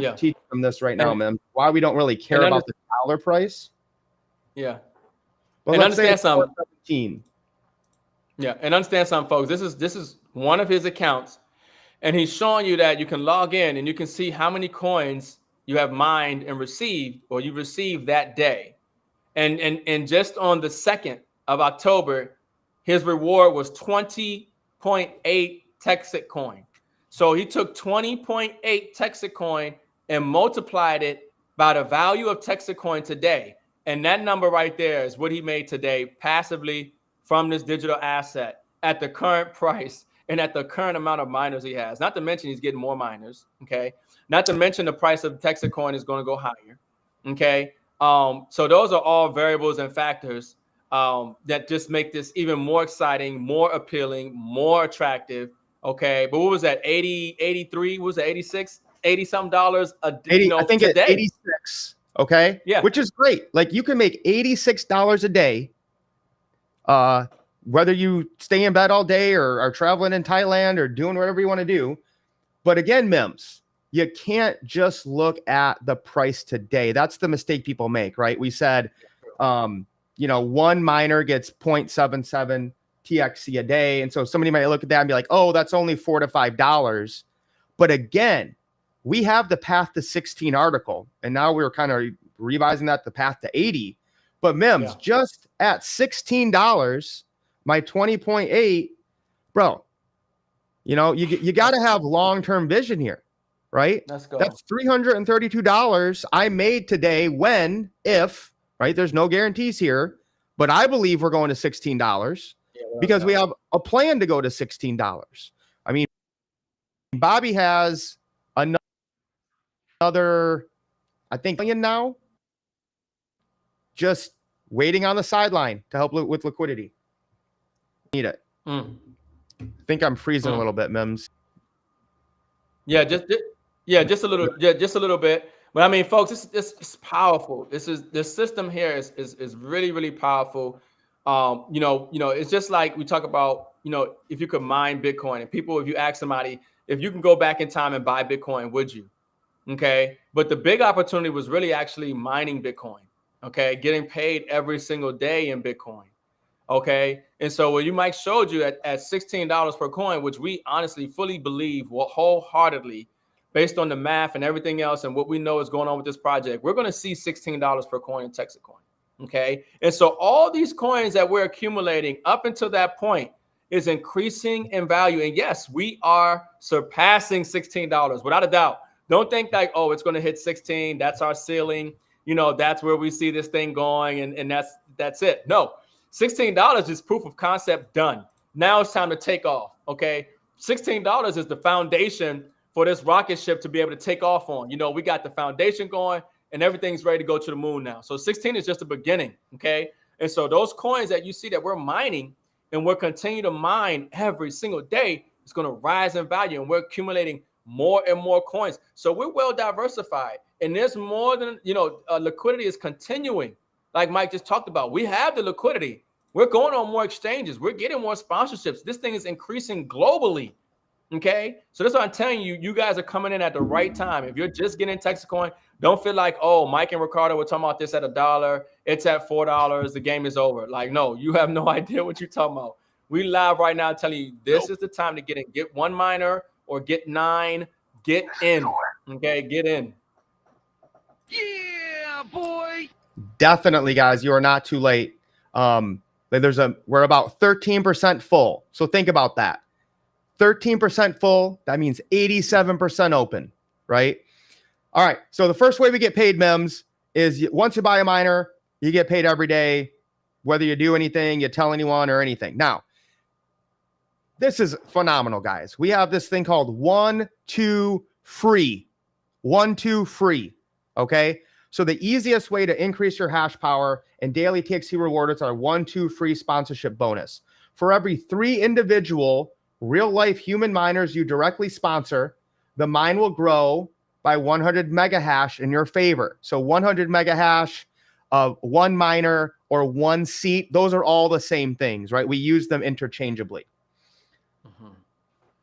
to teach them this right now, man. Why we don't really care about the dollar price. Yeah. But and understand something. 17. Yeah. And understand something, folks. This is one of his accounts, and he's showing you that you can log in and you can see how many coins you have mined and received, or you received that day. And just on the 2nd of October, his reward was 20.8 Texit coin. So he took 20.8 Texit coin and multiplied it by the value of Texit coin today. And that number right there is what he made today passively from this digital asset at the current price and at the current amount of miners he has. Not to mention he's getting more miners, okay? Not to mention the price of Texit coin is going to go higher, okay? So those are all variables and factors that just make this even more exciting, more appealing, more attractive. Okay. But what was that? 80, 83, what was that? 86, 80 something dollars a day. 80, I think today. it's 86. Okay. Yeah. Which is great. Like you can make $86 a day. Whether you stay in bed all day or are traveling in Thailand or doing whatever you want to do. But again, Mims, you can't just look at the price today. That's the mistake people make, right? We said, one miner gets 0.77 TXC a day. And so somebody might look at that and be like, oh, that's only $4 to $5. But again, we have the Path to 16 article, and now we're kind of revising that the Path to 80. But Mims, just at $16, my 20.8, bro, you got to have long-term vision here. Right? Let's go. That's $332 I made today if, right? There's no guarantees here, but I believe we're going to $16 because we have a plan to go to $16. I mean, Bobby has another, I think, million now, just waiting on the sideline to help with liquidity. Need it. I think I'm freezing a little bit, Mims. Yeah, just a little bit. But I mean, folks, it's powerful. This system here is really, really powerful. It's just like we talk about, if you could mine Bitcoin, and people, if you ask somebody if you can go back in time and buy Bitcoin, would you? Okay. But the big opportunity was really actually mining Bitcoin. Okay. Getting paid every single day in Bitcoin. Okay. And so what you Mike showed you at $16 per coin, which we honestly fully believe wholeheartedly, based on the math and everything else and what we know is going on with this project, we're going to see $16 per coin in Texas coin. Okay. And so all these coins that we're accumulating up until that point is increasing in value. And yes, we are surpassing $16 without a doubt. Don't think like, oh, it's going to hit 16. That's our ceiling. That's where we see this thing going. And that's it. No, $16 is proof of concept done. Now it's time to take off. Okay. $16 is the foundation for this rocket ship to be able to take off on. We got the foundation going and everything's ready to go to the moon now. So 16 is just the beginning. Okay. And so those coins that you see that we're mining and we're continuing to mine every single day, it's going to rise in value, and we're accumulating more and more coins. So we're well diversified, and there's more than, liquidity is continuing. Like Mike just talked about, we have the liquidity. We're going on more exchanges. We're getting more sponsorships. This thing is increasing globally. Okay. So that's what I'm telling you. You guys are coming in at the right time. If you're just getting Texas coin, don't feel like, oh, Mike and Ricardo were talking about this at $1. It's at $4. The game is over. Like, no, you have no idea what you're talking about. We live right now telling you this is the time to get in. Get one miner or get 9. Get in. Okay. Get in. Yeah, boy. Definitely, guys. You are not too late. We're about 13% full. So think about that. 13% full. That means 87% open, right? All right. So the first way we get paid, Mims, is once you buy a miner, you get paid every day, whether you do anything, you tell anyone or anything. Now, this is phenomenal, guys. We have this thing called 1-2 free. 1-2 free. Okay. So the easiest way to increase your hash power and daily TXC rewards are 1-2 free sponsorship bonus. For every 3 individual real life human miners you directly sponsor, the mine will grow by 100 mega hash in your favor. So 100 mega hash of one miner or one seat, those are all the same things, right? We use them interchangeably.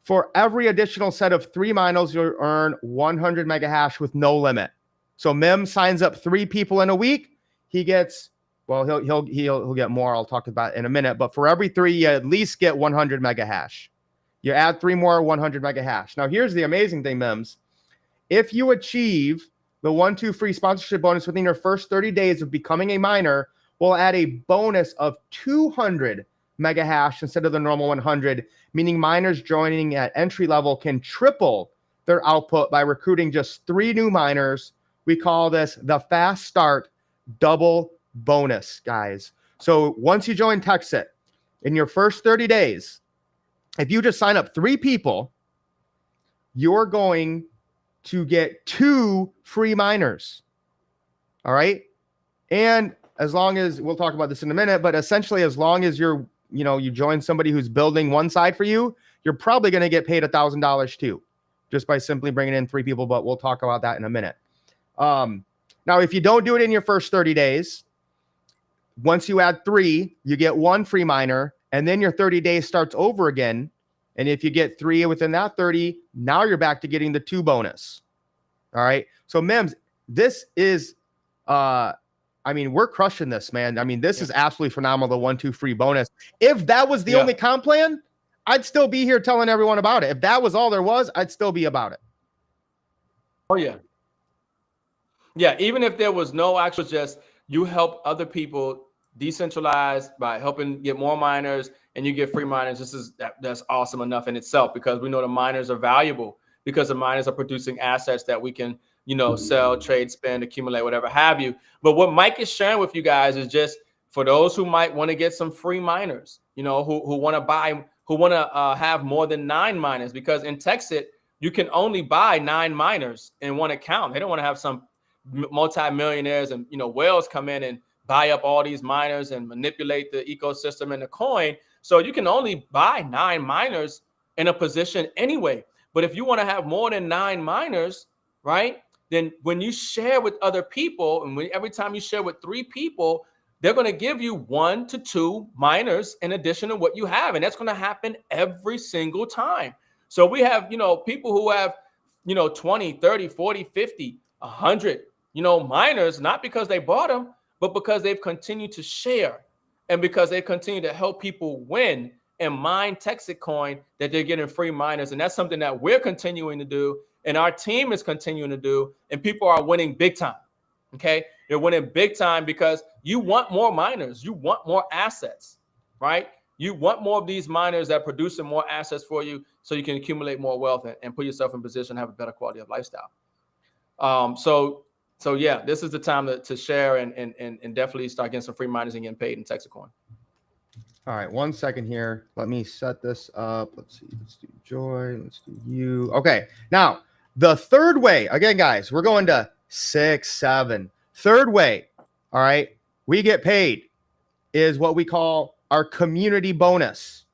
For every additional set of 3 miners, you'll earn 100 mega hash with no limit. So Mim signs up 3 people in a week. He gets, well, he'll get more. I'll talk about it in a minute. But for every 3, you at least get 100 mega hash. You add 3 more, 100 mega hash. Now, here's the amazing thing, Mims. If you achieve the 1-2 free sponsorship bonus within your first 30 days of becoming a miner will add a bonus of 200 mega hash instead of the normal 100, meaning miners joining at entry level can triple their output by recruiting just 3 new miners. We call this the fast start double bonus, guys. So once you join Texit, in your first 30 days, if you just sign up 3 people, you're going to get 2 free miners. All right. And as long as, we'll talk about this in a minute, but essentially as long as you join somebody who's building one side for you, you're probably going to get paid $1,000 too, just by simply bringing in 3 people, but we'll talk about that in a minute. Now, if you don't do it in your first 30 days, once you add 3, you get 1 free miner, and then your 30 days starts over again. And if you get 3 within that 30, now you're back to getting the 2 bonus. All right. So Mims, this is, we're crushing this, man. I mean, this is absolutely phenomenal. The 1-2 free bonus. If that was the only comp plan, I'd still be here telling everyone about it. If that was all there was, I'd still be about it. Oh yeah. Yeah. Even if there was no actual, just you help other people decentralize by helping get more miners and you get free miners. That's awesome enough in itself, because we know the miners are valuable, because the miners are producing assets that we can, sell, trade, spend, accumulate, whatever have you. But what Mike is sharing with you guys is just for those who might want to get some free miners, who want to buy, who want to have more than 9 miners, because in Texit, you can only buy 9 miners in one account. They don't want to have some multi-millionaires and, whales come in and buy up all these miners and manipulate the ecosystem and the coin. So you can only buy 9 miners in a position anyway. But if you want to have more than 9 miners, right, then when you share with other people, and every time you share with 3 people, they're going to give you 1 to 2 miners in addition to what you have. And that's going to happen every single time. So we have, people who have, 20, 30, 40, 50, 100, miners, not because they bought them, but because they've continued to share and because they continue to help people win and mine Texit coin, that they're getting free miners. And that's something that we're continuing to do, and our team is continuing to do, and people are winning big time. Okay. They're winning big time because you want more miners. You want more assets, right? You want more of these miners that are producing more assets for you so you can accumulate more wealth and put yourself in position to have a better quality of lifestyle. So yeah, this is the time to share and definitely start getting some free miners and getting paid in Texit coin. All right, 1 second here. Let me set this up. Let's see. Let's do Joy. Let's do you. Okay. Now, the third way, again, guys, we're going to 6, 7. Third way, all right, we get paid is what we call our community bonus.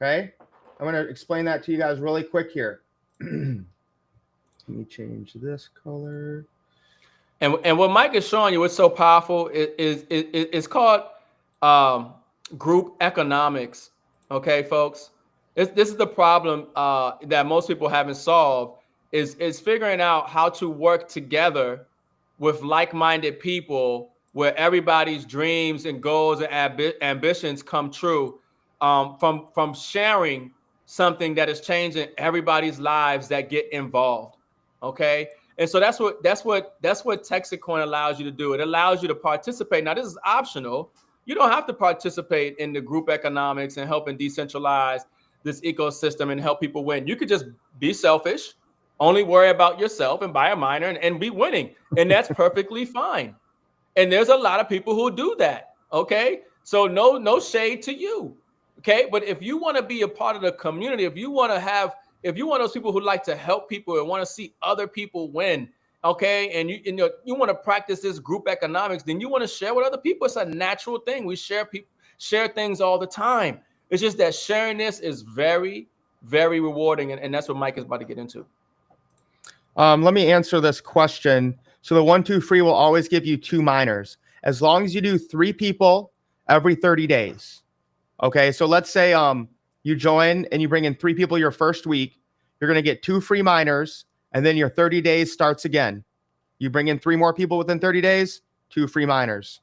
Okay. I'm going to explain that to you guys really quick here. Let me change this color. And what Mike is showing you, what's so powerful it's called group economics. Okay, folks, this is the problem that most people haven't solved is figuring out how to work together with like-minded people where everybody's dreams and goals and ambitions come true from sharing something that is changing everybody's lives that get involved. Okay. And so that's what Texit coin allows you to do. It allows you to participate. Now, this is optional. You don't have to participate in the group economics and helping decentralize this ecosystem and help people win. You could just be selfish, only worry about yourself and buy a miner and be winning. And that's perfectly fine. And there's a lot of people who do that. Okay. So no shade to you. Okay. But if you want to be a part of the community, if you want those people who like to help people and want to see other people win, okay, and you want to practice this group economics, then you want to share with other people. It's a natural thing. We share things all the time. It's just that sharing this is very, very rewarding, and that's what Mike is about to get into. Let me answer this question. So the 1-2 free will always give you 2 miners as long as you do 3 people every 30 days. Okay, so let's say you join and you bring in 3 people your first week, you're going to get 2 free miners, and then your 30 days starts again. You bring in 3 more people within 30 days, 2 free miners.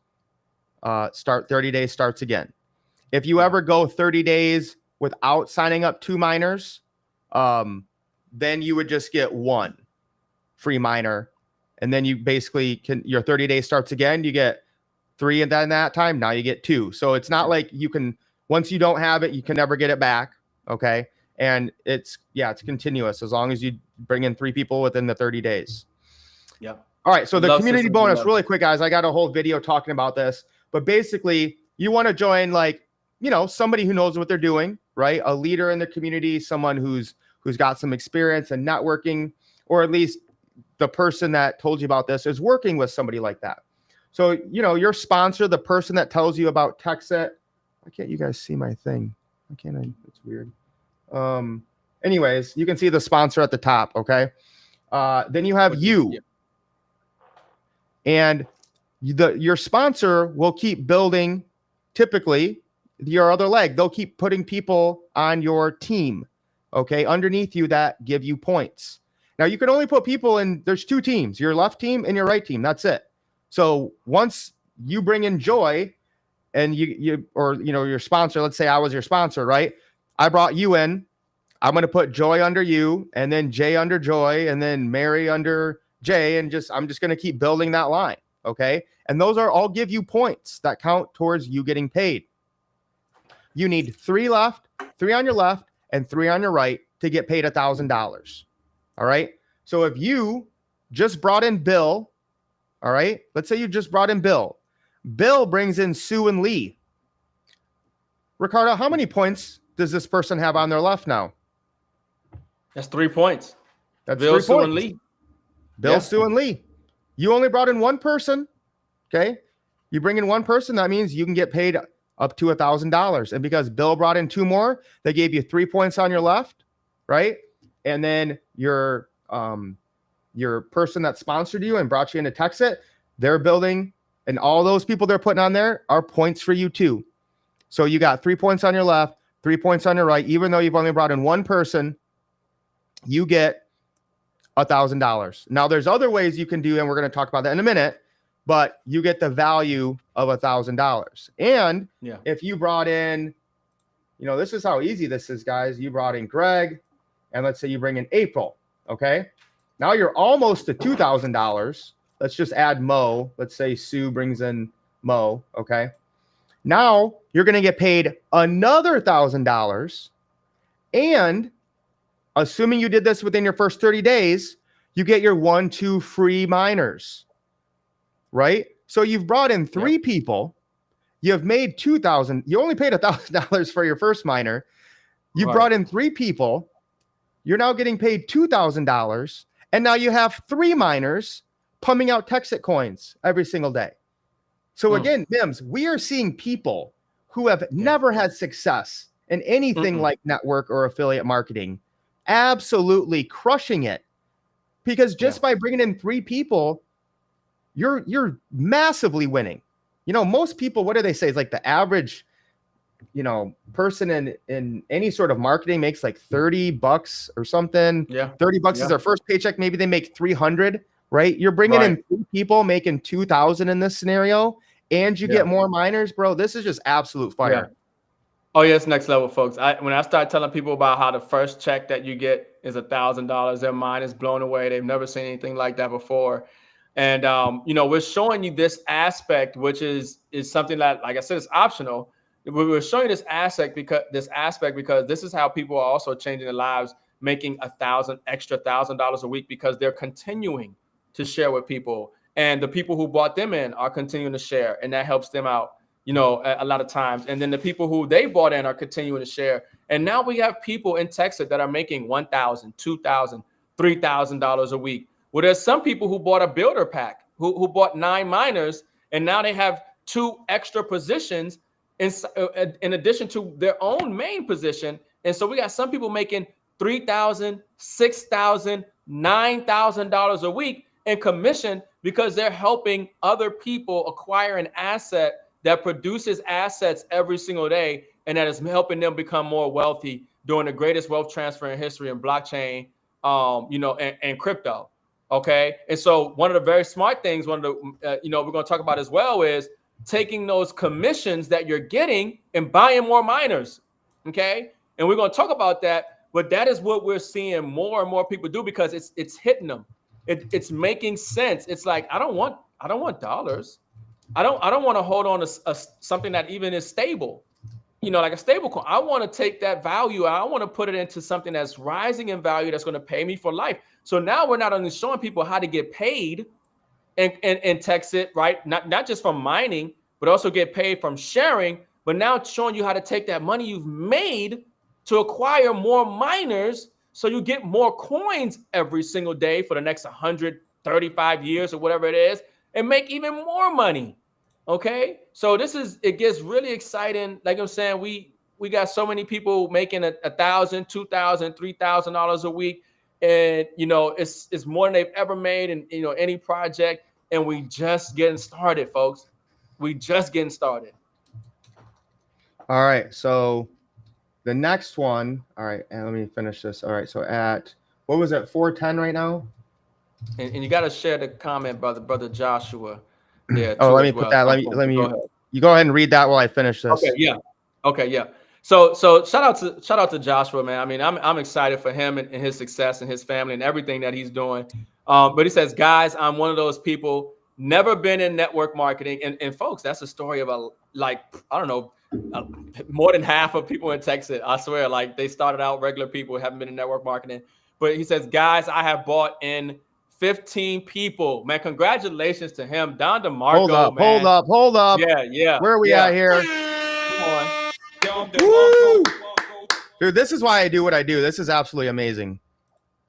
30 days starts again. If you ever go 30 days without signing up 2 miners, then you would just get 1 free miner And then you basically your 30 days starts again. You get 3 and then that time. Now you get 2. So it's not like you can, once you don't have it, you can never get it back. Okay. And it's continuous as long as you bring in 3 people within the 30 days. Yeah. All right. So the community bonus, really quick, guys, I got a whole video talking about this, but basically you want to join, like, you know, somebody who knows what they're doing, right? A leader in the community, someone who's got some experience in networking, or at least the person that told you about this is working with somebody like that. So, you know, your sponsor, the person that tells you about Texit. Why can't you guys see my thing? Why can't I? It's weird. Anyways, you can see the sponsor at the top. Okay. Then you have you. And your sponsor will keep building, typically, your other leg. They'll keep putting people on your team, okay, underneath you that give you points. Now, you can only put people in, there's 2 teams, your left team and your right team. That's it. So once you bring in Joy and your sponsor, let's say I was your sponsor, right? I brought you in. I'm going to put Joy under you, and then Jay under Joy, and then Mary under Jay, and I'm just going to keep building that line. Okay. And those are all give you points that count towards you getting paid. You need 3 left, 3 on your left, and 3 on your right to get paid $1,000. All right. So if you just brought in Bill, all right, let's say you just brought in Bill. Bill brings in Sue and Lee. Ricardo, how many points does this person have on their left now? That's 3 points. That's Bill, 3 Sue, points. and Lee. Bill, Sue, and Lee. You only brought in 1 person. Okay. You bring in 1 person, that means you can get paid up to $1,000. And because Bill brought in 2 more, they gave you 3 points on your left, right? And then your person that sponsored you and brought you into Texit, they're building, and all those people they're putting on there are points for you too. So you got 3 points on your left, 3 points on your right. Even though you've only brought in 1 person, you get $1,000. Now there's other ways you can do, and we're going to talk about that in a minute, but you get the value of $1,000. And if you brought in, you know, this is how easy this is, guys. You brought in Greg, and let's say you bring in April. Okay. Now you're almost to $2,000. Let's just add Mo. Let's say Sue brings in Mo. Okay. Now you're going to get paid another $1,000. And assuming you did this within your first 30 days, you get your 1-2 free miners, right? So you've brought in 3 people. You've made $2,000. You only paid $1,000 for your first miner. You brought in 3 people. You're now getting paid $2,000. And now you have 3 miners pumping out Texit coins every single day. So again, Mims, we are seeing people who have never had success in anything like network or affiliate marketing absolutely crushing it, because just by bringing in 3 people, you're massively winning. You know, most people, what do they say? Is like the average, you know, person in any sort of marketing makes like $30 or something. Yeah. $30 is their first paycheck. Maybe they make 300, right? You're bringing in 3 people making 2,000 in this scenario, and you get more miners, bro. This is just absolute fire. Yeah. Oh, yeah, it's next level, folks. When I start telling people about how the first check that you get is $1,000, their mind is blown away. They've never seen anything like that before. And, you know, we're showing you this aspect, which is something that, like I said, is optional. We're showing this aspect because this is how people are also changing their lives, making $1,000 a week, because they're continuing to share with people. And the people who brought them in are continuing to share, and that helps them out, you know, a lot of times. And then the people who they brought in are continuing to share. And now we have people in Texas that are making $1,000, $2,000, $3,000 a week. Well, there's some people who bought a builder pack, who bought 9 miners, and now they have 2 extra positions in addition to their own main position. And so we got some people making $3,000, $6,000, $9,000 a week in commission, because they're helping other people acquire an asset that produces assets every single day, and that is helping them become more wealthy during the greatest wealth transfer in history in blockchain, you know, and crypto. Okay. And so one of the very smart things, you know, we're going to talk about as well, is taking those commissions that you're getting and buying more miners. Okay. And we're going to talk about that, but that is what we're seeing more and more people do, because it's hitting them. It's making sense. It's like I don't want dollars. I don't want to hold on to something that even is stable. Like a stable coin. I want to take that value. I want to put it into something that's rising in value that's going to pay me for life. So now we're not only showing people how to get paid and text it, right? Not just from mining, but also get paid from sharing, but now it's showing you how to take that money you've made to acquire more miners so you get more coins every single day for the next 135 years or whatever it is and make even more money. Okay, so it gets really exciting. Like I'm saying, we got so many people making $1,000, $2,000, $3,000 a week, and it's more than they've ever made in any project. And we just getting started, folks. We just getting started. All right, so the next one. All right, and let me finish this. All right, so at what was it, 410 right now? And you got to share the comment, brother Joshua. Yeah. Oh, let me put that. Let me. Go ahead. You go ahead and read that while I finish this. Okay. Yeah. Okay. Yeah. So shout out to Joshua, man. I mean, I'm excited for him and his success and his family and everything that he's doing. But he says, guys, I'm one of those people, never been in network marketing. And folks, that's a story of I don't know, more than half of people in Texas. I swear, like they started out regular people, haven't been in network marketing. But he says, guys, I have bought in 15 people. Man, congratulations to him. Don DeMarco, Hold up. Yeah. Where are we at here? Come on. Woo! Dude, this is why I do what I do. This is absolutely amazing.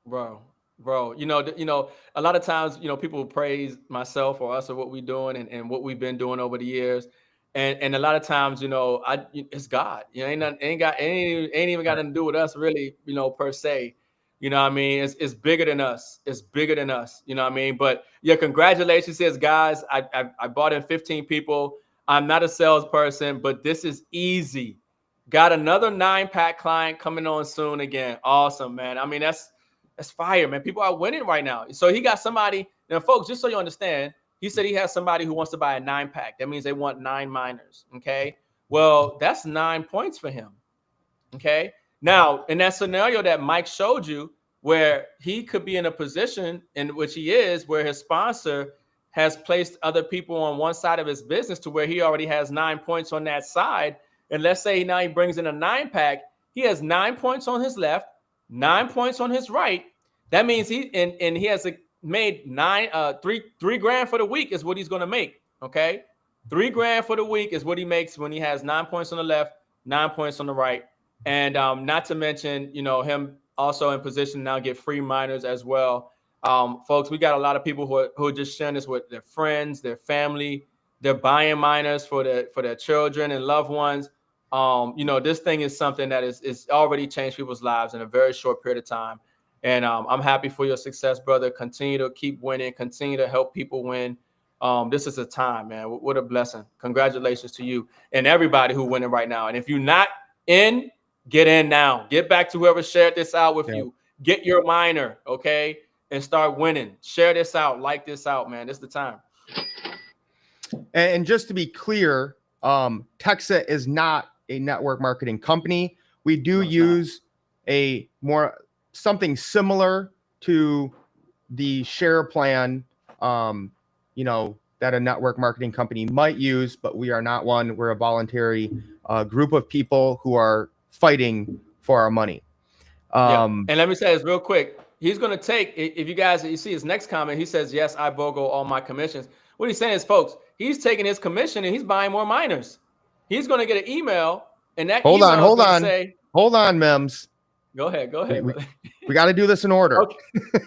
Bro. A lot of times, people praise myself or us or what we're doing and what we've been doing over the years. And a lot of times, it's God. Ain't even got nothing to do with us really, per se. You know what I mean? It's bigger than us. It's bigger than us. You know what I mean? But yeah, congratulations, says guys. I bought in 15 people. I'm not a salesperson, but this is easy. Got another 9-pack client coming on soon again. Awesome, man. I mean, that's fire, man. People are winning right now. So he got somebody. Now, folks, just so you understand, he said he has somebody who wants to buy a 9-pack. That means they want 9 miners. Okay. Well, that's 9 points for him. Okay. Now, in that scenario that Mike showed you, where he could be in a position in which he is, where his sponsor has placed other people on one side of his business to where he already has 9 points on that side. And let's say now he brings in a 9-pack. He has 9 points on his left, 9 points on his right. That means he has made three grand for the week is what he's going to make. Okay. $3 grand for the week is what he makes when he has 9 points on the left, 9 points on the right. And not to mention, him also in position now get free miners as well. Folks, we got a lot of people who are just sharing this with their friends, their family. They're buying miners for their children and loved ones. This thing is something that is already changed people's lives in a very short period of time. And I'm happy for your success, brother. Continue to keep winning. Continue to help people win. This is a time, man. What a blessing. Congratulations to you and everybody who's winning right now. And if you're not in, get in now. Get back to whoever shared this out with you. Get your miner, okay? And start winning. Share this out. Like this out, man. This is the time. And just to be clear, Texa is not a network marketing company. We do use something similar to the share plan, that a network marketing company might use, but we are not one. We're a voluntary group of people who are fighting for our money. And let me say this real quick. He's going to take, if you see his next comment, he says, yes, I BOGO all my commissions. What he's saying is, folks, he's taking his commission and he's buying more miners. He's going to get an email and that hold on, say, hold on, Mims. Go ahead. We got to do this in order.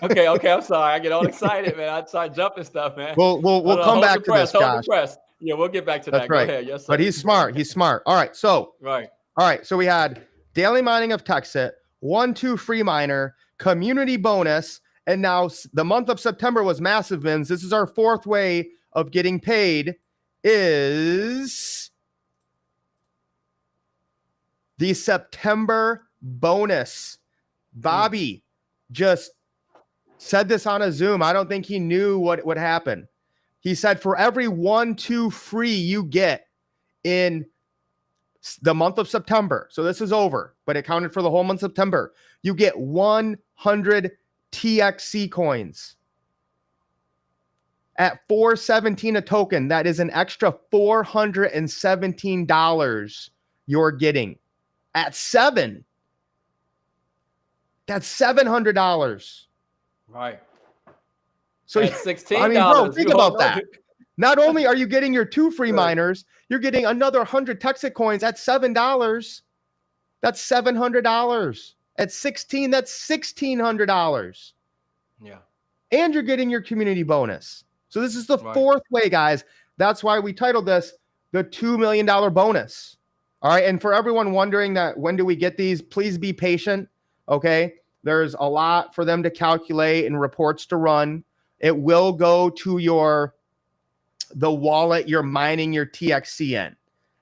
Okay. I'm sorry. I get all excited, man. I start jumping stuff, man. We'll come back to this, Josh. Yeah, we'll get back to That's that. Right. Go ahead. Yes, sir. But he's smart. All right. So right. All right. So we had daily mining of Texit, 1-2 free miner, community bonus, and now the month of September was massive wins. This is our 4th way of getting paid. Is the September bonus. Bobby just said this on a Zoom. I don't think he knew what would happen. He said for every 1-2 free you get in the month of September, so this is over, but it counted for the whole month of September, you get 100 TXC coins. at $4.17 a token. That is an extra $417 you're getting. At 7, that's $700. Right. So at $16, I mean, bro, think about that. Not only are you getting your 2 free Right. miners, you're getting another 100 Texas coins at $7. That's $700. At 16, that's $1,600. Yeah. And you're getting your community bonus. So this is the Right. 4th way, guys. That's why we titled this the $2 million bonus. All right. And for everyone wondering that when do we get these, please be patient. Okay. There's a lot for them to calculate and reports to run. It will go to the wallet you're mining your TXC in.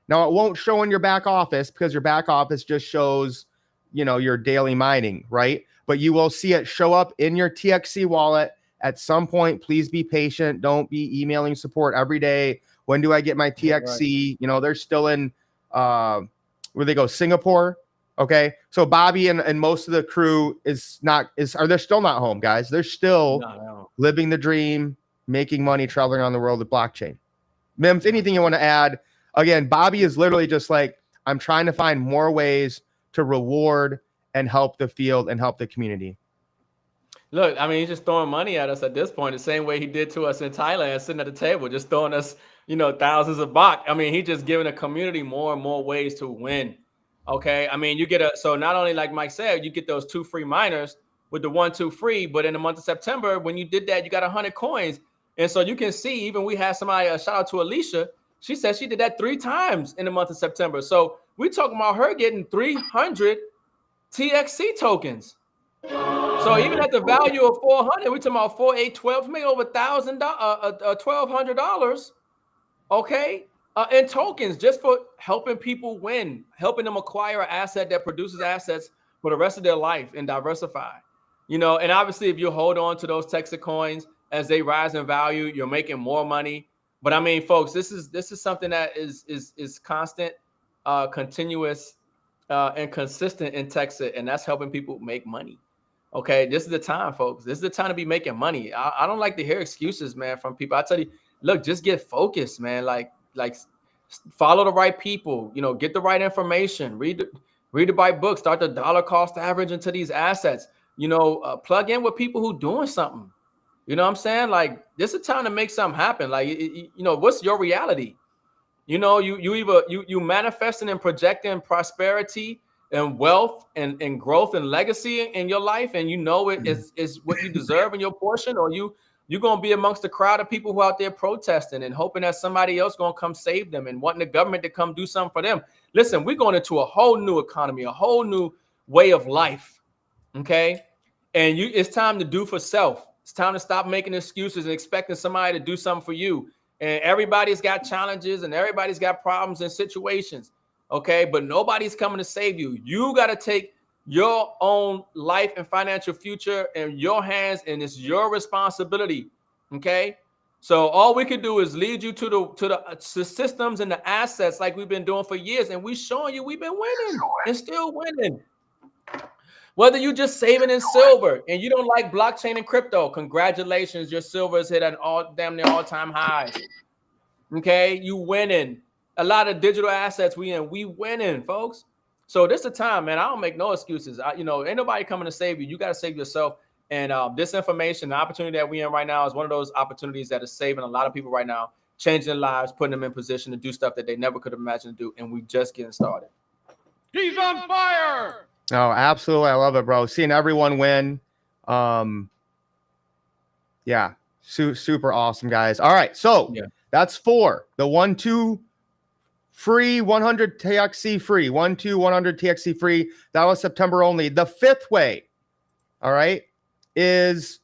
Now, it won't show in your back office because your back office just shows, your daily mining, right? But you will see it show up in your TXC wallet at some point. Please be patient. Don't be emailing support every day. When do I get my TXC? Right. They're still in, where they go, Singapore. Okay. So Bobby and most of the crew they're still not home, guys. They're still living the dream, making money, traveling around the world with blockchain. Mims, anything you want to add? Again, Bobby is literally just like, I'm trying to find more ways to reward and help the field and help the community. Look, I mean, he's just throwing money at us at this point, the same way he did to us in Thailand, sitting at the table, just throwing us, thousands of baht. I mean, he just giving the community more and more ways to win. Okay. I mean, so not only like Mike said, you get those 2 free miners with the 1, 2 free, but in the month of September, when you did that, you got 100 coins. And so you can see, even we had somebody, shout out to Alicia. She said she did that 3 times in the month of September. So we're talking about her getting 300 TXC tokens. So even at the value of 400, we're talking about 4, 8, 12, maybe over $1,200. Okay. In tokens, just for helping people win, helping them acquire an asset that produces assets for the rest of their life and diversify. And obviously if you hold on to those Texas coins as they rise in value, you're making more money. But I mean, folks, this is something that is constant, continuous, and consistent in Texas, and that's helping people make money. Okay, this is the time, folks. This is the time to be making money. I don't like to hear excuses, man, from people. I tell you, look, just get focused, man. Like follow the right people. Get the right information. Read the right book. Start the dollar cost average into these assets. Plug in with people who doing something. You know what I'm saying? Like, this is a time to make something happen. Like, what's your reality? You manifesting and projecting prosperity and wealth and growth and legacy in your life, and it is what you deserve in your portion, or you're going to be amongst the crowd of people who are out there protesting and hoping that somebody else going to come save them and wanting the government to come do something for them. Listen, we're going into a whole new economy, a whole new way of life. Okay. And it's time to do for self. It's time to stop making excuses and expecting somebody to do something for you. And everybody's got challenges and everybody's got problems and situations. Okay. But nobody's coming to save you. You got to take your own life and financial future in your hands, and it's your responsibility. Okay. So all we can do is lead you to the systems and the assets like we've been doing for years. And we showing you we've been winning and still winning. Whether you just saving in silver and you don't like blockchain and crypto, congratulations, your silver is hit at damn near all-time highs. Okay, you winning. A lot of digital assets we winning, folks. So this is the time, man. I don't make no excuses. Ain't nobody coming to save you. You got to save yourself. And this information, the opportunity that we in right now is one of those opportunities that is saving a lot of people right now, changing their lives, putting them in position to do stuff that they never could have imagined to do. And we just getting started. He's on fire. Oh, absolutely. I love it, bro. Seeing everyone win. Yeah, super awesome, guys. All right. So that's 4. The 1, 2 free, 100 TXC free, 1, 2, 100 TXC free. That was September only. The 5th way, all right, is,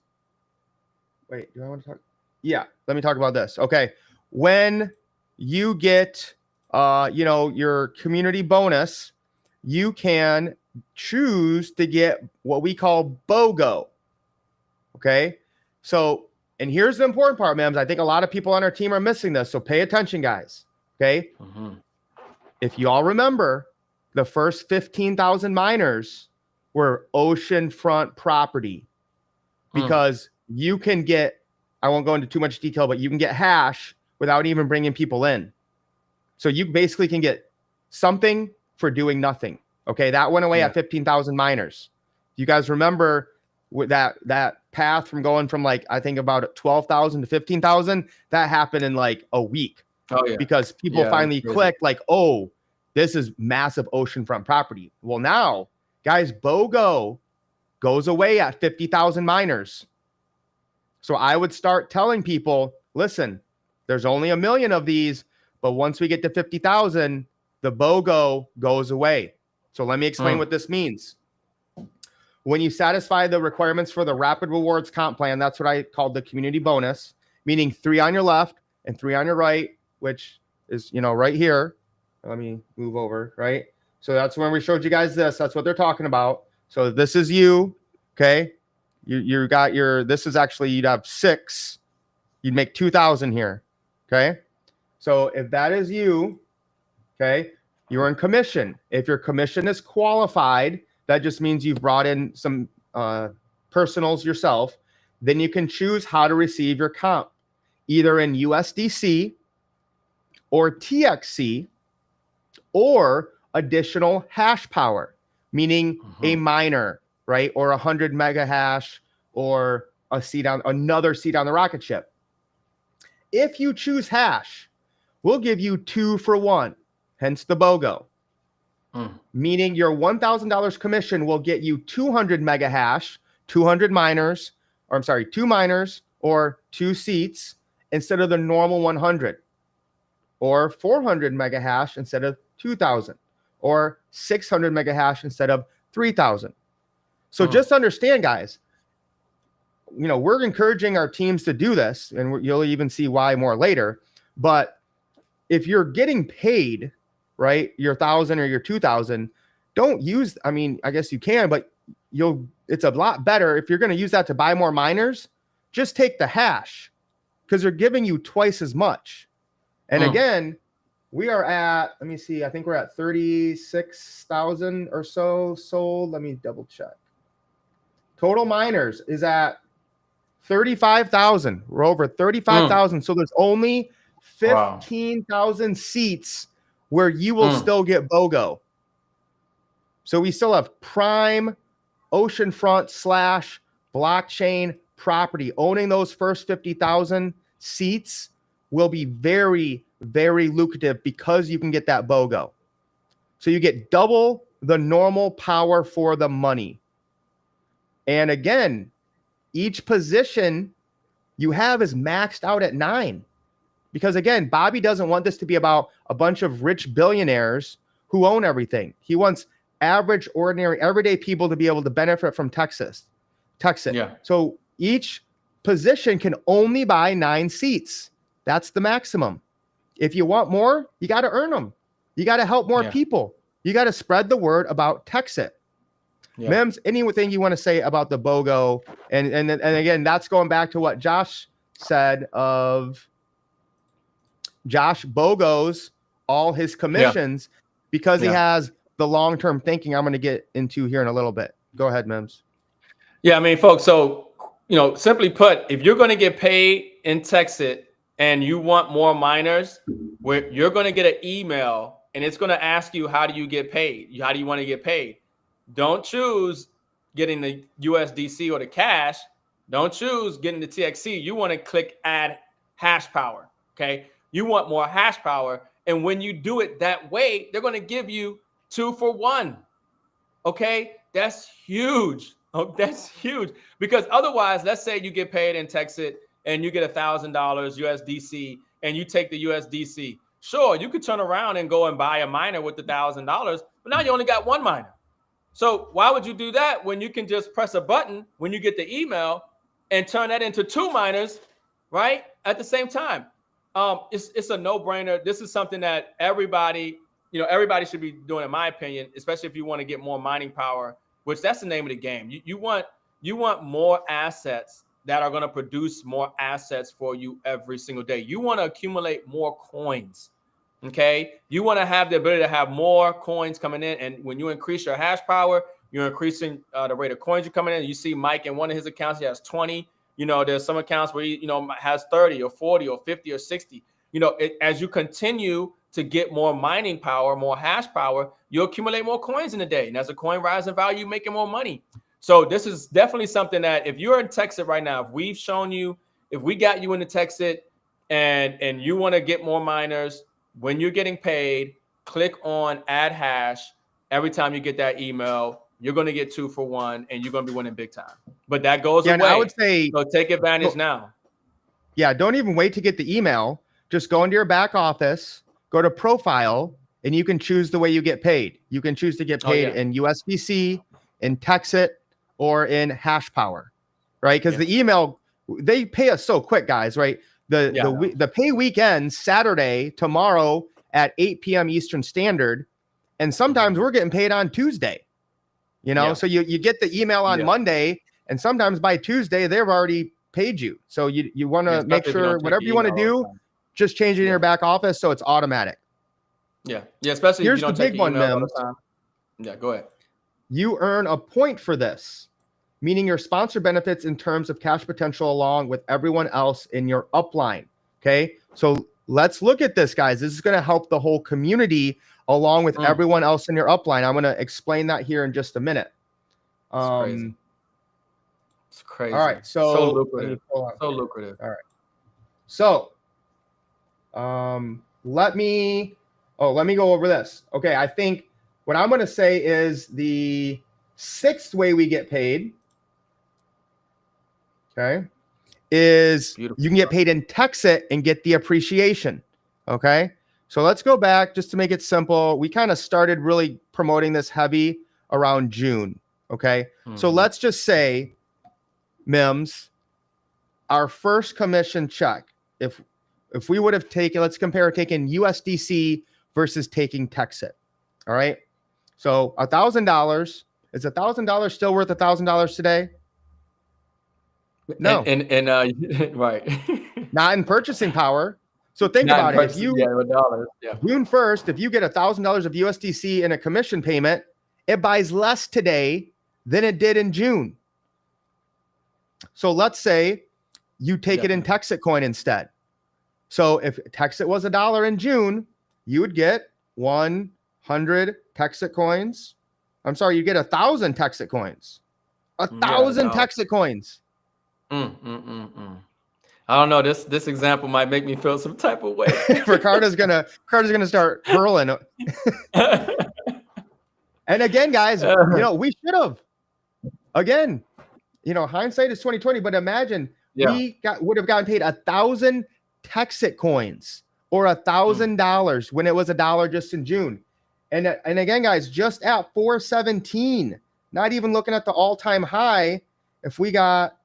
wait, do I want to talk? Yeah, let me talk about this. Okay. When you get, your community bonus, you can choose to get what we call BOGO. Okay. So, and here's the important part, ma'am. I think a lot of people on our team are missing this. So pay attention, guys. Okay. Mm-hmm. If you all remember, the first 15,000 miners were oceanfront property because you can get I won't go into too much detail, but you can get hash without even bringing people in. So you basically can get something for doing nothing. Okay, that went away at 15,000 miners. You guys remember with that path from going from like, I think about 12,000 to 15,000, that happened in like a week. Oh yeah. Because people finally clicked like, oh, this is massive oceanfront property. Well, now, guys, BOGO goes away at 50,000 miners. So I would start telling people, listen, there's only 1 million of these, but once we get to 50,000, the BOGO goes away. So let me explain what this means. When you satisfy the requirements for the rapid rewards comp plan, that's what I called the community bonus, meaning 3 on your left and 3 on your right, which is, right here. Let me move over, right? So that's when we showed you guys this. That's what they're talking about. So this is you, okay? You got your, this is actually, you'd have 6. You'd make 2,000 here, okay? So if that is you, okay, you're in commission. If your commission is qualified, that just means you've brought in some personals yourself. Then you can choose how to receive your comp, either in USDC or TXC or additional hash power, meaning a miner, right? Or 100 mega hash or another seat on the rocket ship. If you choose hash, we'll give you 2 for 1, hence the BOGO. Meaning your $1,000 commission will get you 200 mega hash, 200 miners, or I'm sorry, 2 miners or 2 seats instead of the normal 100, or 400 mega hash instead of 2,000, or 600 mega hash instead of 3,000. So just understand, guys, we're encouraging our teams to do this, and you'll even see why more later. But if you're getting paid, right, your 1,000 or your 2,000, don't use, I guess you can, but it's a lot better if you're going to use that to buy more miners. Just take the hash, because they're giving you twice as much. And again, we are at, let me see, I think we're at 36,000 or so sold. Let me double check. Total miners is at 35,000. We're over 35,000. So there's only 15,000 seats where you will still get BOGO. So we still have prime oceanfront / blockchain property. Owning those first 50,000 seats will be very, very lucrative because you can get that BOGO. So you get double the normal power for the money. And again, each position you have is maxed out at 9. Because again, Bobby doesn't want this to be about a bunch of rich billionaires who own everything. He wants average, ordinary, everyday people to be able to benefit from Texas. Yeah. So each position can only buy 9 seats. That's the maximum. If you want more, you got to earn them. You got to help more people. You got to spread the word about Texit. Mims, anything you want to say about the BOGO? And again, that's going back to what Josh said of Josh BOGOs all his commissions because he has the long-term thinking I'm going to get into here in a little bit. Go ahead, Mims. Yeah, folks, so, simply put, if you're going to get paid in Texit and you want more miners, you're going to get an email and it's going to ask you, how do you get paid? How do you want to get paid? Don't choose getting the USDC or the cash. Don't choose getting the TXC. You want to click add hash power. Okay. You want more hash power. And when you do it that way, they're going to give you 2 for 1. Okay. That's huge. Oh, that's huge. Because otherwise, let's say you get paid in Texas and you get $1,000 USDC and you take the USDC. Sure, you could turn around and go and buy a miner with the $1,000, but now you only got 1 miner. So why would you do that when you can just press a button when you get the email and turn that into 2 miners, right? At the same time. It's a no-brainer. This is something that everybody should be doing, in my opinion, especially if you want to get more mining power, which that's the name of the game. You want more assets that are going to produce more assets for you every single day. You want to accumulate more coins. Okay, you want to have the ability to have more coins coming in, and when you increase your hash power, you're increasing the rate of coins you're coming in. You see Mike in one of his accounts, he has 20 There's some accounts where has 30 or 40 or 50 or 60. As you continue to get more mining power, more hash power, you accumulate more coins in a day. And as a coin rises in value, you're making more money. So this is definitely something that if you're in Texas right now, if we got you into Texas and you want to get more miners, when you're getting paid, click on add hash. Every time you get that email, you're going to get 2 for 1 and you're going to be winning big time. But that goes away. And I would say, so take advantage now. Yeah, don't even wait to get the email. Just go into your back office, go to profile, and you can choose the way you get paid. You can choose to get paid in USDC, in Texit, or in hash power, right? Because the email, they pay us so quick, guys, right? The pay weekend, Saturday, tomorrow at 8 p.m. Eastern Standard, and sometimes we're getting paid on Tuesday, So you get the email on Monday, and sometimes by Tuesday, they've already paid you. So you want to make sure whatever you want to do, just change it in your back office so it's automatic. Yeah, especially here's if you don't the big one, all the time. Yeah, go ahead. You earn a point for this, meaning your sponsor benefits in terms of cash potential along with everyone else in your upline. Okay, so let's look at this, guys. This is going to help the whole community along with everyone else in your upline. I'm going to explain that here in just a minute. It's crazy. It's crazy. All right, so lucrative. So lucrative. All right. So let me go over this. Okay, I think what I'm going to say is the 6th way we get paid, okay, is you can get paid in Texit and get the appreciation. Okay, so let's go back just to make it simple. We kind of started really promoting this heavy around June. Okay, so let's just say, Mims, our first commission check, if we would have taken, let's compare taking USDC versus taking Texit. All right. So $1,000, is $1,000 still worth $1,000 today? No. And right. Not in purchasing power. So think about it. If you June 1st, if you get $1,000 of USDC in a commission payment, it buys less today than it did in June. So let's say you take it in Texit coin instead. So if Texit was $1 in June, you would get 100 Texit coins. I'm sorry, you get 1,000 Texit coins. 1,000 Texit coins. I don't know. This example might make me feel some type of way. Ricardo's gonna start hurling. And again, guys, we should have. Again, hindsight is 2020. But imagine we would have gotten paid 1,000 Texit coins or $1,000 when it was $1 just in June. And again, guys, just at 417, not even looking at the all-time high. If we got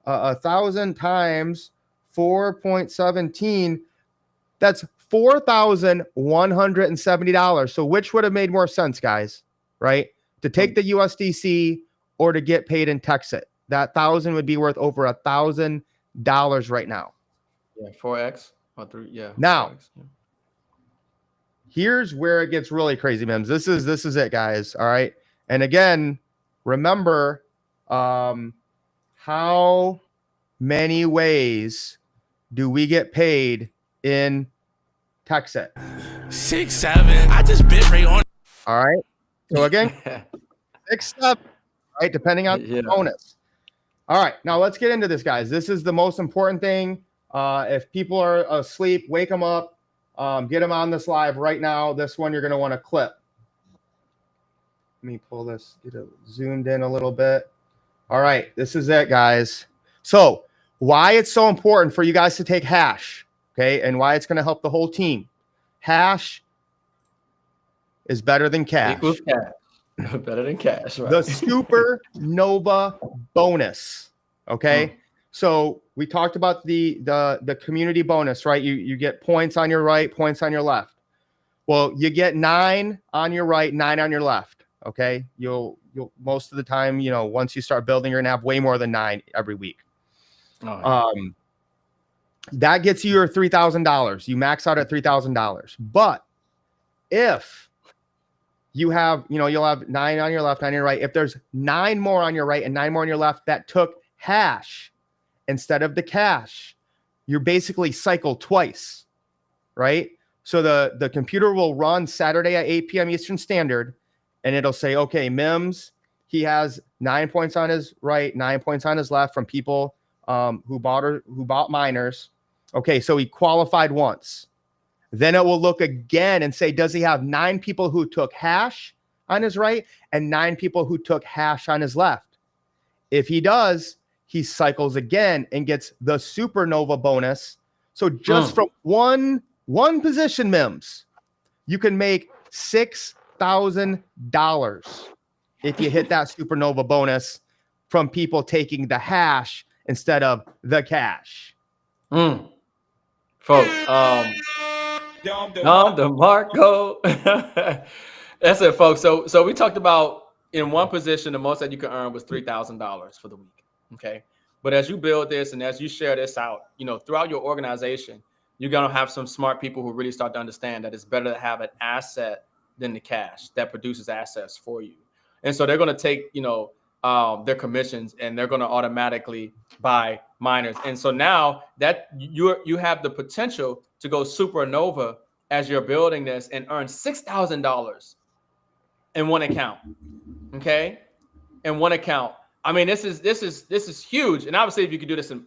1,000 times 4.17, that's $4,170. So which would have made more sense, guys? Right? To take the USDC or to get paid in Texit. That 1,000 would be worth over $1,000 right now. Yeah, 4x or 3. Yeah. Now, 4x, here's where it gets really crazy, Mims. This is it, guys. All right. And again, remember, how many ways do we get paid in Texit? 6, 7. I just bit right on. All right. So again, 6, 7, right? Depending on the bonus. All right. Now let's get into this, guys. This is the most important thing. If people are asleep, wake them up. Get them on this live right now. This one you're going to want to clip. Let me pull this, get it zoomed in a little bit. All right, this is it, guys. So why it's so important for you guys to take hash, okay, and why it's going to help the whole team. Hash is better than cash. Equals cash. Better than cash, right? The supernova bonus, okay? So we talked about the community bonus, right? You get points on your right, points on your left. Well, you get 9 on your right, 9 on your left. Okay. You'll most of the time, once you start building, you're gonna have way more than 9 every week. Oh, yeah. That gets you your $3,000. You max out at $3,000. But if you have, you'll have 9 on your left, 9 on your right. If there's 9 more on your right and 9 more on your left that took hash, instead of the cash. You're basically cycled twice, right? So the computer will run Saturday at 8 p.m. Eastern Standard, and it'll say, okay, Mims, he has 9 points on his right, 9 points on his left from people who bought miners. Okay, so he qualified once. Then it will look again and say, does he have 9 people who took hash on his right and 9 people who took hash on his left? If he does, he cycles again and gets the supernova bonus. So just from one position, Mims, you can make $6,000 if you hit that supernova bonus from people taking the hash instead of the cash. Folks, Dom DeMarco. That's it, folks. So we talked about in one position, the most that you can earn was $3,000 for the week. Okay. But as you build this and as you share this out, throughout your organization, you're going to have some smart people who really start to understand that it's better to have an asset than the cash that produces assets for you. And so they're going to take, their commissions and they're going to automatically buy miners. And so now that you have the potential to go supernova as you're building this and earn $6,000 in one account. Okay. In one account. I mean, this is huge. And obviously if you could do this in,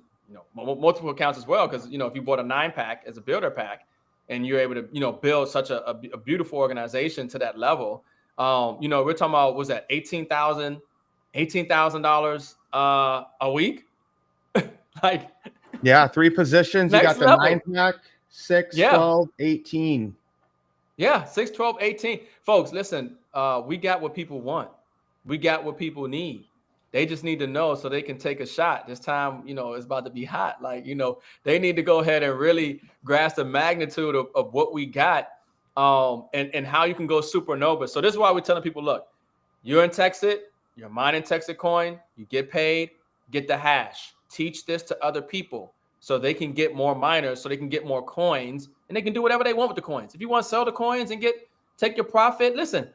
multiple accounts as well, because, if you bought a 9-pack as a builder pack and you're able to, build such a beautiful organization to that level, we're talking about, was that $18,000 a week? Like, yeah, 3 positions. You got the level. 9-pack, 6, 12, 18. Yeah, 6, 12, 18. Folks, listen, we got what people want. We got what people need. They just need to know so they can take a shot. This time, it's about to be hot. Like, they need to go ahead and really grasp the magnitude of what we got and how you can go supernova. So this is why we're telling people, look, you're in Texas, you're mining Texas coin, you get paid, get the hash. Teach this to other people so they can get more miners, so they can get more coins, and they can do whatever they want with the coins. If you want to sell the coins and take your profit, listen,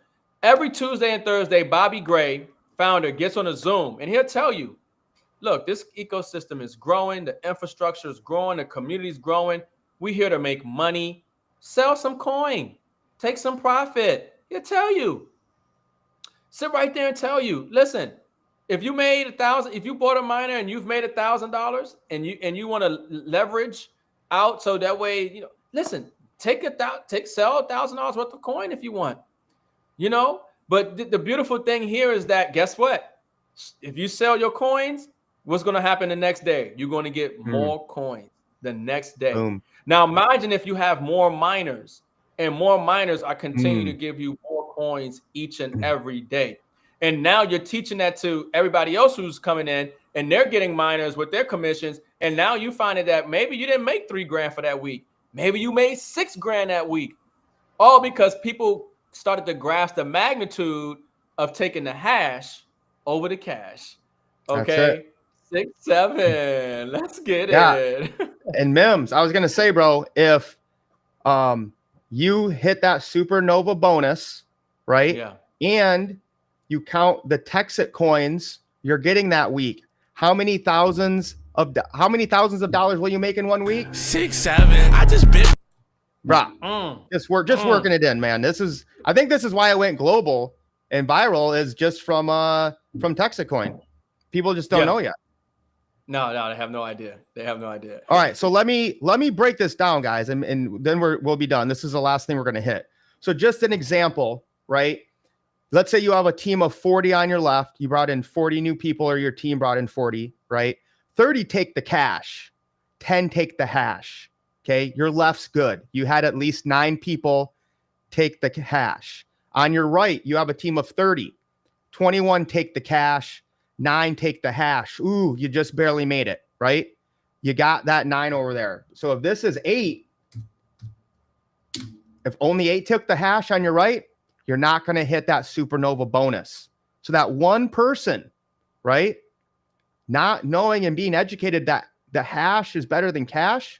every Tuesday and Thursday, Bobby Gray, founder, gets on a Zoom and he'll tell you, look, this ecosystem is growing, the infrastructure is growing, the community is growing. We're here to make money. Sell some coin, take some profit. He'll tell you. Sit right there and tell you, listen, if you made $1,000, if you bought a miner and you've made $1,000 and you want to leverage out so that way, listen, sell $1,000 worth of coin if you want, But the beautiful thing here is that, guess what? If you sell your coins, what's going to happen the next day? You're going to get more coins the next day. Boom. Now, imagine if you have more miners and more miners are continuing to give you more coins each and every day. And now you're teaching that to everybody else who's coming in and they're getting miners with their commissions. And now you find that maybe you didn't make $3,000 for that week. Maybe you made $6,000 that week. All because people started to grasp the magnitude of taking the hash over the cash. Okay. 6, 7. Let's get it. And Mims, I was going to say, bro, if you hit that supernova bonus, right? Yeah. And you count the Texas coins you're getting that week, how many thousands of dollars will you make in 1 week? 6, 7. I just bit. Bruh, just working it in, man. I think this is why it went global and viral, is just from Texas coin. People just don't know yet. No, they have no idea. All right, so let me break this down, guys, and then we'll be done. This is the last thing we're going to hit. So just an example, right? Let's say you have a team of 40 on your left. You brought in 40 new people, or your team brought in 40, right? 30 take the cash, 10 take the hash. Okay, your left's good. You had at least 9 people take the hash. On your right, you have a team of 30. 21 take the cash, 9 take the hash. Ooh, you just barely made it, right? You got that 9 over there. So if this is 8, if only 8 took the hash on your right, you're not going to hit that supernova bonus. So that one person, right, not knowing and being educated that the hash is better than cash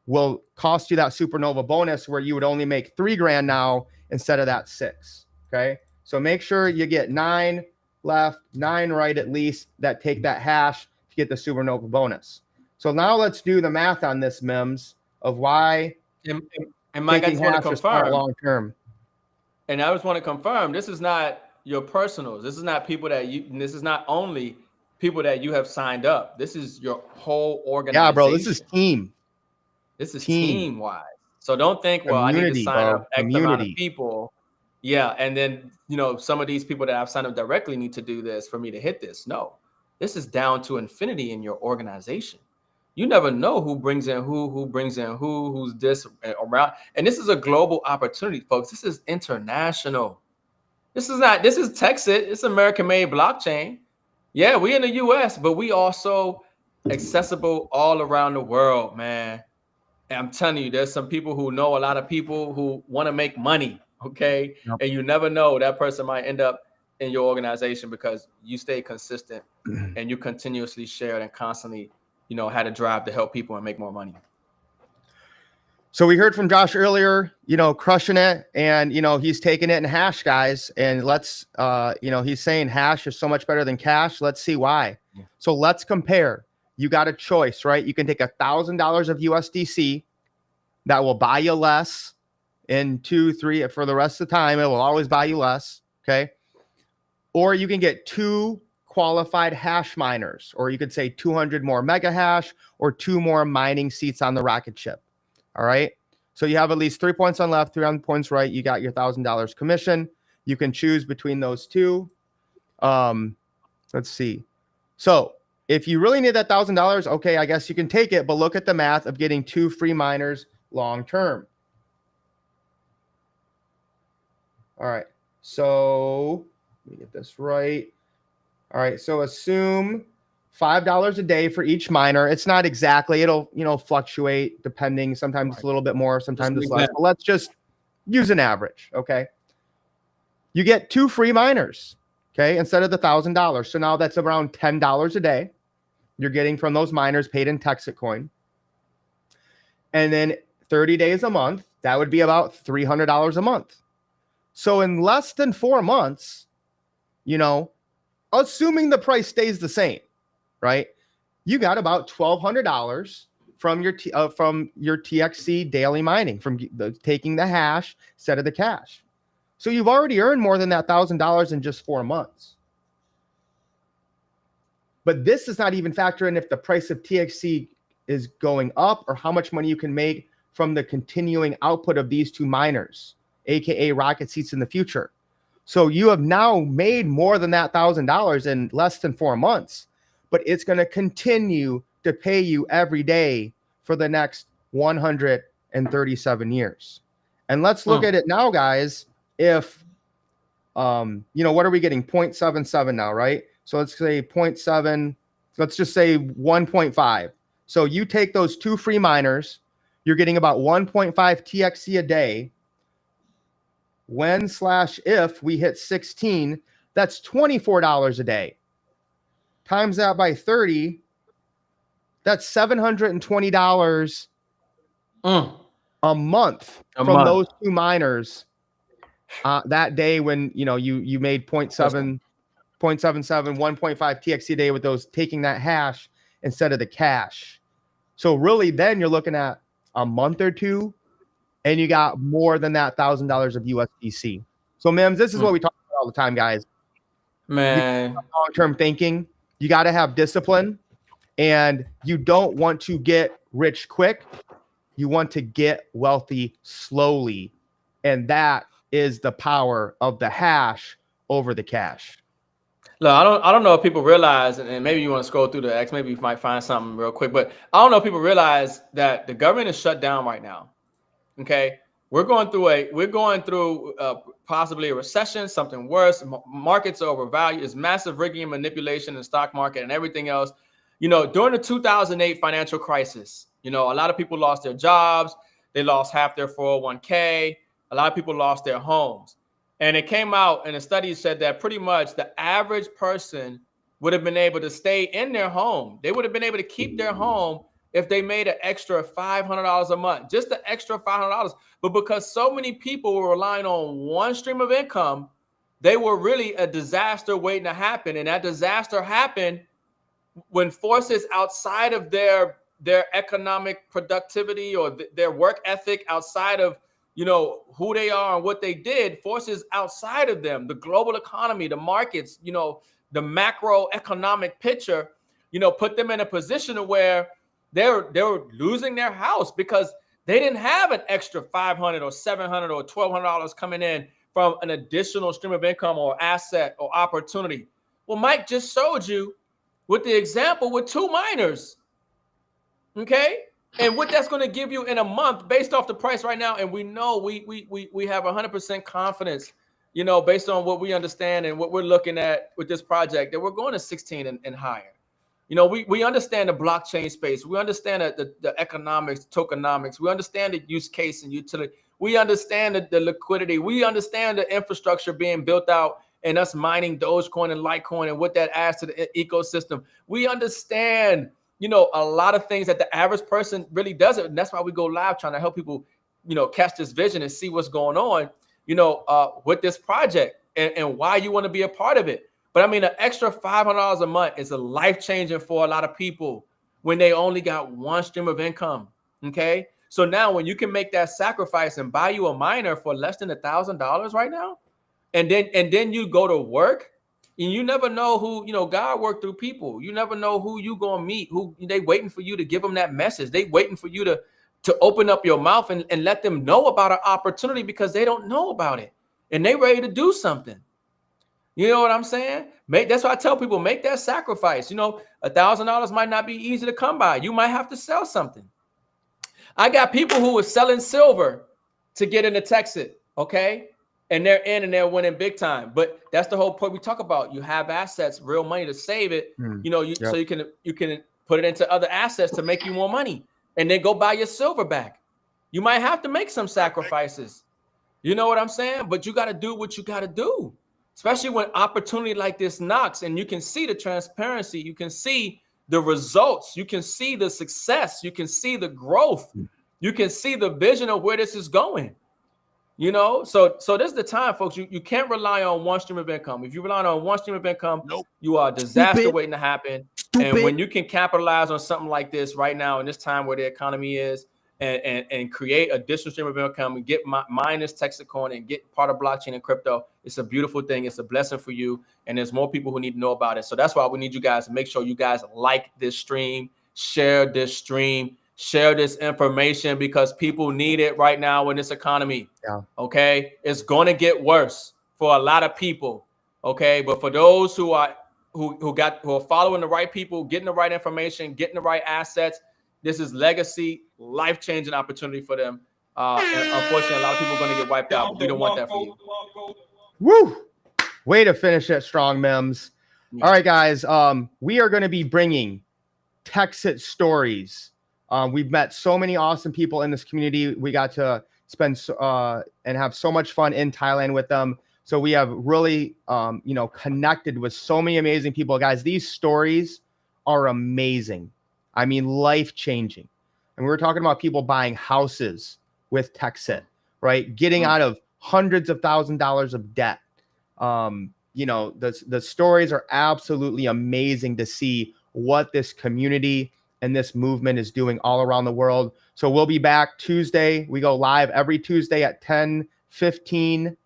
will cost you that supernova bonus, where you would only make $3,000 now instead of that 6. Okay. So make sure you get 9 left, 9 right, at least, that take that hash. to get the supernova bonus. So now let's do the math on this, Mims, of why and Mike, I taking just want to hash is smart confirm. long term. And I just want to confirm, this is not your personals. This is not people that you. This is not only people that you have signed up. This is your whole organization. Yeah, bro, this is team. This is team wise. So don't think, well, Community, I need to sign bro. up X amount of people. Yeah, and then some of these people that I've signed up directly need to do this for me to hit this. No, this is down to infinity in your organization. You never know who brings in who brings in who's this around. And this is a global opportunity, folks. This is international. This is Texas. It's American-made blockchain. Yeah, we in the US, but we also accessible all around the world, man. And I'm telling you, there's some people who know a lot of people who want to make money, okay? Yep. And you never know, that person might end up in your organization because you stay consistent and you continuously share and constantly had a drive to help people and make more money. So we heard from Josh earlier, crushing it, and he's taking it in hash, guys. And let's he's saying hash is so much better than cash. Let's see why. Yeah. So let's compare. You got a choice, right? You can take $1,000 of USDC that will buy you less in 2-3 for the rest of the time. It will always buy you less. Okay. Or you can get 2 qualified hash miners, or you could say 200 more mega hash or 2 more mining seats on the rocket ship. All right. So you have at least 3 points on left, 3 on points right. You got your $1,000 commission. You can choose between those 2. Let's see. So if you really need that $1,000, okay, I guess you can take it, but look at the math of getting 2 free miners long term. All right. So let me get this right. All right. So assume $5 a day for each miner. It's not exactly, it'll, fluctuate depending. Sometimes it's a little bit more, sometimes it's less, but let's just use an average. Okay. You get 2 free miners. Okay. Instead of the $1,000. So now that's around $10 a day you're getting from those miners paid in Texas coin. And then 30 days a month, that would be about $300 a month. So in less than 4 months, assuming the price stays the same, right? You got about $1,200 from your TXC daily mining, from taking the hash instead of the cash. So you've already earned more than that $1,000 in just 4 months. But this does not even factor in if the price of TXC is going up or how much money you can make from the continuing output of these 2 miners, aka rocket seats in the future. So you have now made more than that $1,000 in less than 4 months, but it's going to continue to pay you every day for the next 137 years. And let's look at it now, guys. If, what are we getting? 0.77 now, right? So let's say 0.7, let's just say 1.5. So you take those 2 free miners, you're getting about 1.5 TXC a day. When/if we hit 16, that's $24 a day. Times that by 30, that's $720 a month from those 2 miners that day when you made 0.77, 1.5 TXC a day with those, taking that hash instead of the cash. So really then you're looking at a month or 2 and you got more than that $1,000 of USDC. So Mims, this is what we talk about all the time, guys. Man, long-term thinking. You got to have discipline, and you don't want to get rich quick. You want to get wealthy slowly, and that is the power of the hash over the cash. Look, I don't know if people realize, and maybe you want to scroll through the X, maybe you might find something real quick, but I don't know if people realize that the government is shut down right now. Okay, we're going through possibly a recession, something worse. Markets are overvalued. It's massive rigging and manipulation in the stock market and everything else. During the 2008 financial crisis, a lot of people lost their jobs. They lost half their 401k. A lot of people lost their homes. And it came out, and a study said that pretty much the average person would have been able to stay in their home. They would have been able to keep their home if they made an extra $500 a month, just the extra $500. But because so many people were relying on one stream of income, they were really a disaster waiting to happen. And that disaster happened when forces outside of their economic productivity or their work ethic, outside of who they are and what they did, forces outside of them, the global economy, the markets, the macroeconomic picture, put them in a position where they're losing their house because they didn't have an extra $500 or $700 or $1,200 coming in from an additional stream of income or asset or opportunity. Well, Mike just showed you with the example with 2 miners, okay? And what that's going to give you in a month based off the price right now. And we know we have 100% confidence, based on what we understand and what we're looking at with this project, that we're going to 16 and higher. We understand the blockchain space. We understand the economics, tokenomics. We understand the use case and utility. We understand the liquidity. We understand the infrastructure being built out and us mining Dogecoin and Litecoin and what that adds to the ecosystem. We understand, a lot of things that the average person really doesn't. And that's why we go live trying to help people, catch this vision and see what's going on, with this project and why you want to be a part of it. But I mean, an extra $500 a month is a life-changing for a lot of people when they only got one stream of income, okay? So now when you can make that sacrifice and buy you a miner for less than $1,000 right now, and then you go to work, and you never know who, God worked through people. You never know who you gonna meet, who they waiting for you to give them that message. They waiting for you to open up your mouth and let them know about an opportunity because they don't know about it. And they ready to do something. You know what I'm saying? That's why I tell people, make that sacrifice. $1,000 might not be easy to come by. You might have to sell something. I got people who are selling silver to get into Texas, okay? And they're in and they're winning big time. But that's the whole point we talk about. You have assets, real money to save it, so you can put it into other assets to make you more money. And then go buy your silver back. You might have to make some sacrifices. You know what I'm saying? But you got to do what you got to do. Especially when opportunity like this knocks and you can see the transparency, you can see the results, you can see the success, you can see the growth, you can see the vision of where this is going. So this is the time, folks. You can't rely on one stream of income. If you rely on one stream of income, you are a disaster waiting to happen. And when you can capitalize on something like this right now in this time where the economy is, and create additional stream of income and get minus Texacoin and get part of blockchain and crypto, it's a beautiful thing. It's a blessing for you. And there's more people who need to know about it. So that's why we need you guys to make sure you guys like this stream, share this stream, share this information because people need it right now in this economy. Yeah. Okay. It's going to get worse for a lot of people. Okay. But for those who are following the right people, getting the right information, getting the right assets, this is legacy, life-changing opportunity for them. And unfortunately, a lot of people are going to get wiped out. We don't want that for you. Woo! Way to finish it strong, Mims. Yeah. All right, guys. We are going to be bringing Texas stories. We've met so many awesome people in this community. We got to spend and have so much fun in Thailand with them. So we have really, connected with so many amazing people. Guys, these stories are amazing. I mean, life-changing. And we were talking about people buying houses with Texit, right? Getting out of hundreds of thousands of dollars of debt. The stories are absolutely amazing to see what this community and this movement is doing all around the world. So we'll be back Tuesday. We go live every Tuesday at 10:15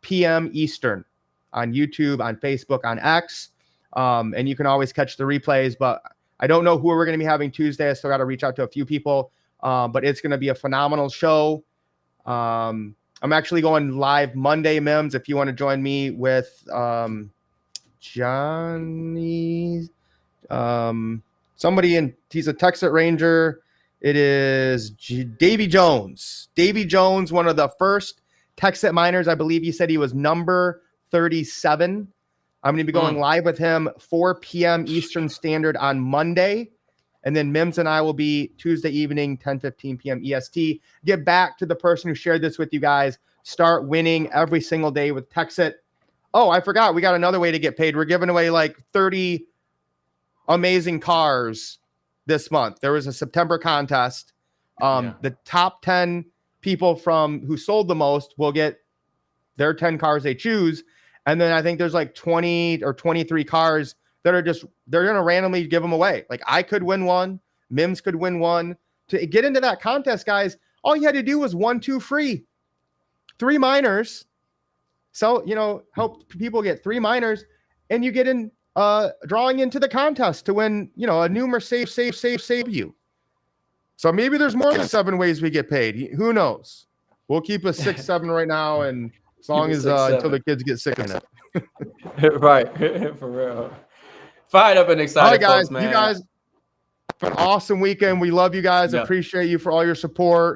p.m. Eastern on YouTube, on Facebook, on X. And you can always catch the replays, but I don't know who we're going to be having Tuesday. I still got to reach out to a few people, but it's going to be a phenomenal show. I'm actually going live Monday, Mims, if you want to join me with Johnny, somebody he's a Texas Ranger. It is Davy Jones. Davy Jones, one of the first Texas miners. I believe he said he was number 37. I'm going to be going live with him 4 p.m. Eastern Standard on Monday. And then Mims and I will be Tuesday evening, 10:15 p.m. EST. Get back to the person who shared this with you guys. Start winning every single day with Texit. Oh, I forgot. We got another way to get paid. We're giving away like 30 amazing cars this month. There was a September contest. The top 10 people who sold the most will get their 10 cars they choose. And then I think there's like 20 or 23 cars that are just, they're going to randomly give them away. Like I could win one, Mims could win one. To get into that contest, guys, all you had to do was 1, 2 free, 3 minors. So, you know, help people get 3 minors, and you get in drawing into the contest to win, you know, a new Mercedes save you. So maybe there's more than 7 ways we get paid. Who knows? We'll keep a 6, 7 right now, and as long as until the kids get sick in it. Right, for real. Fired up and excited, all right, guys. folks, man. You guys have an awesome weekend. We love you guys. Yeah. Appreciate you for all your support.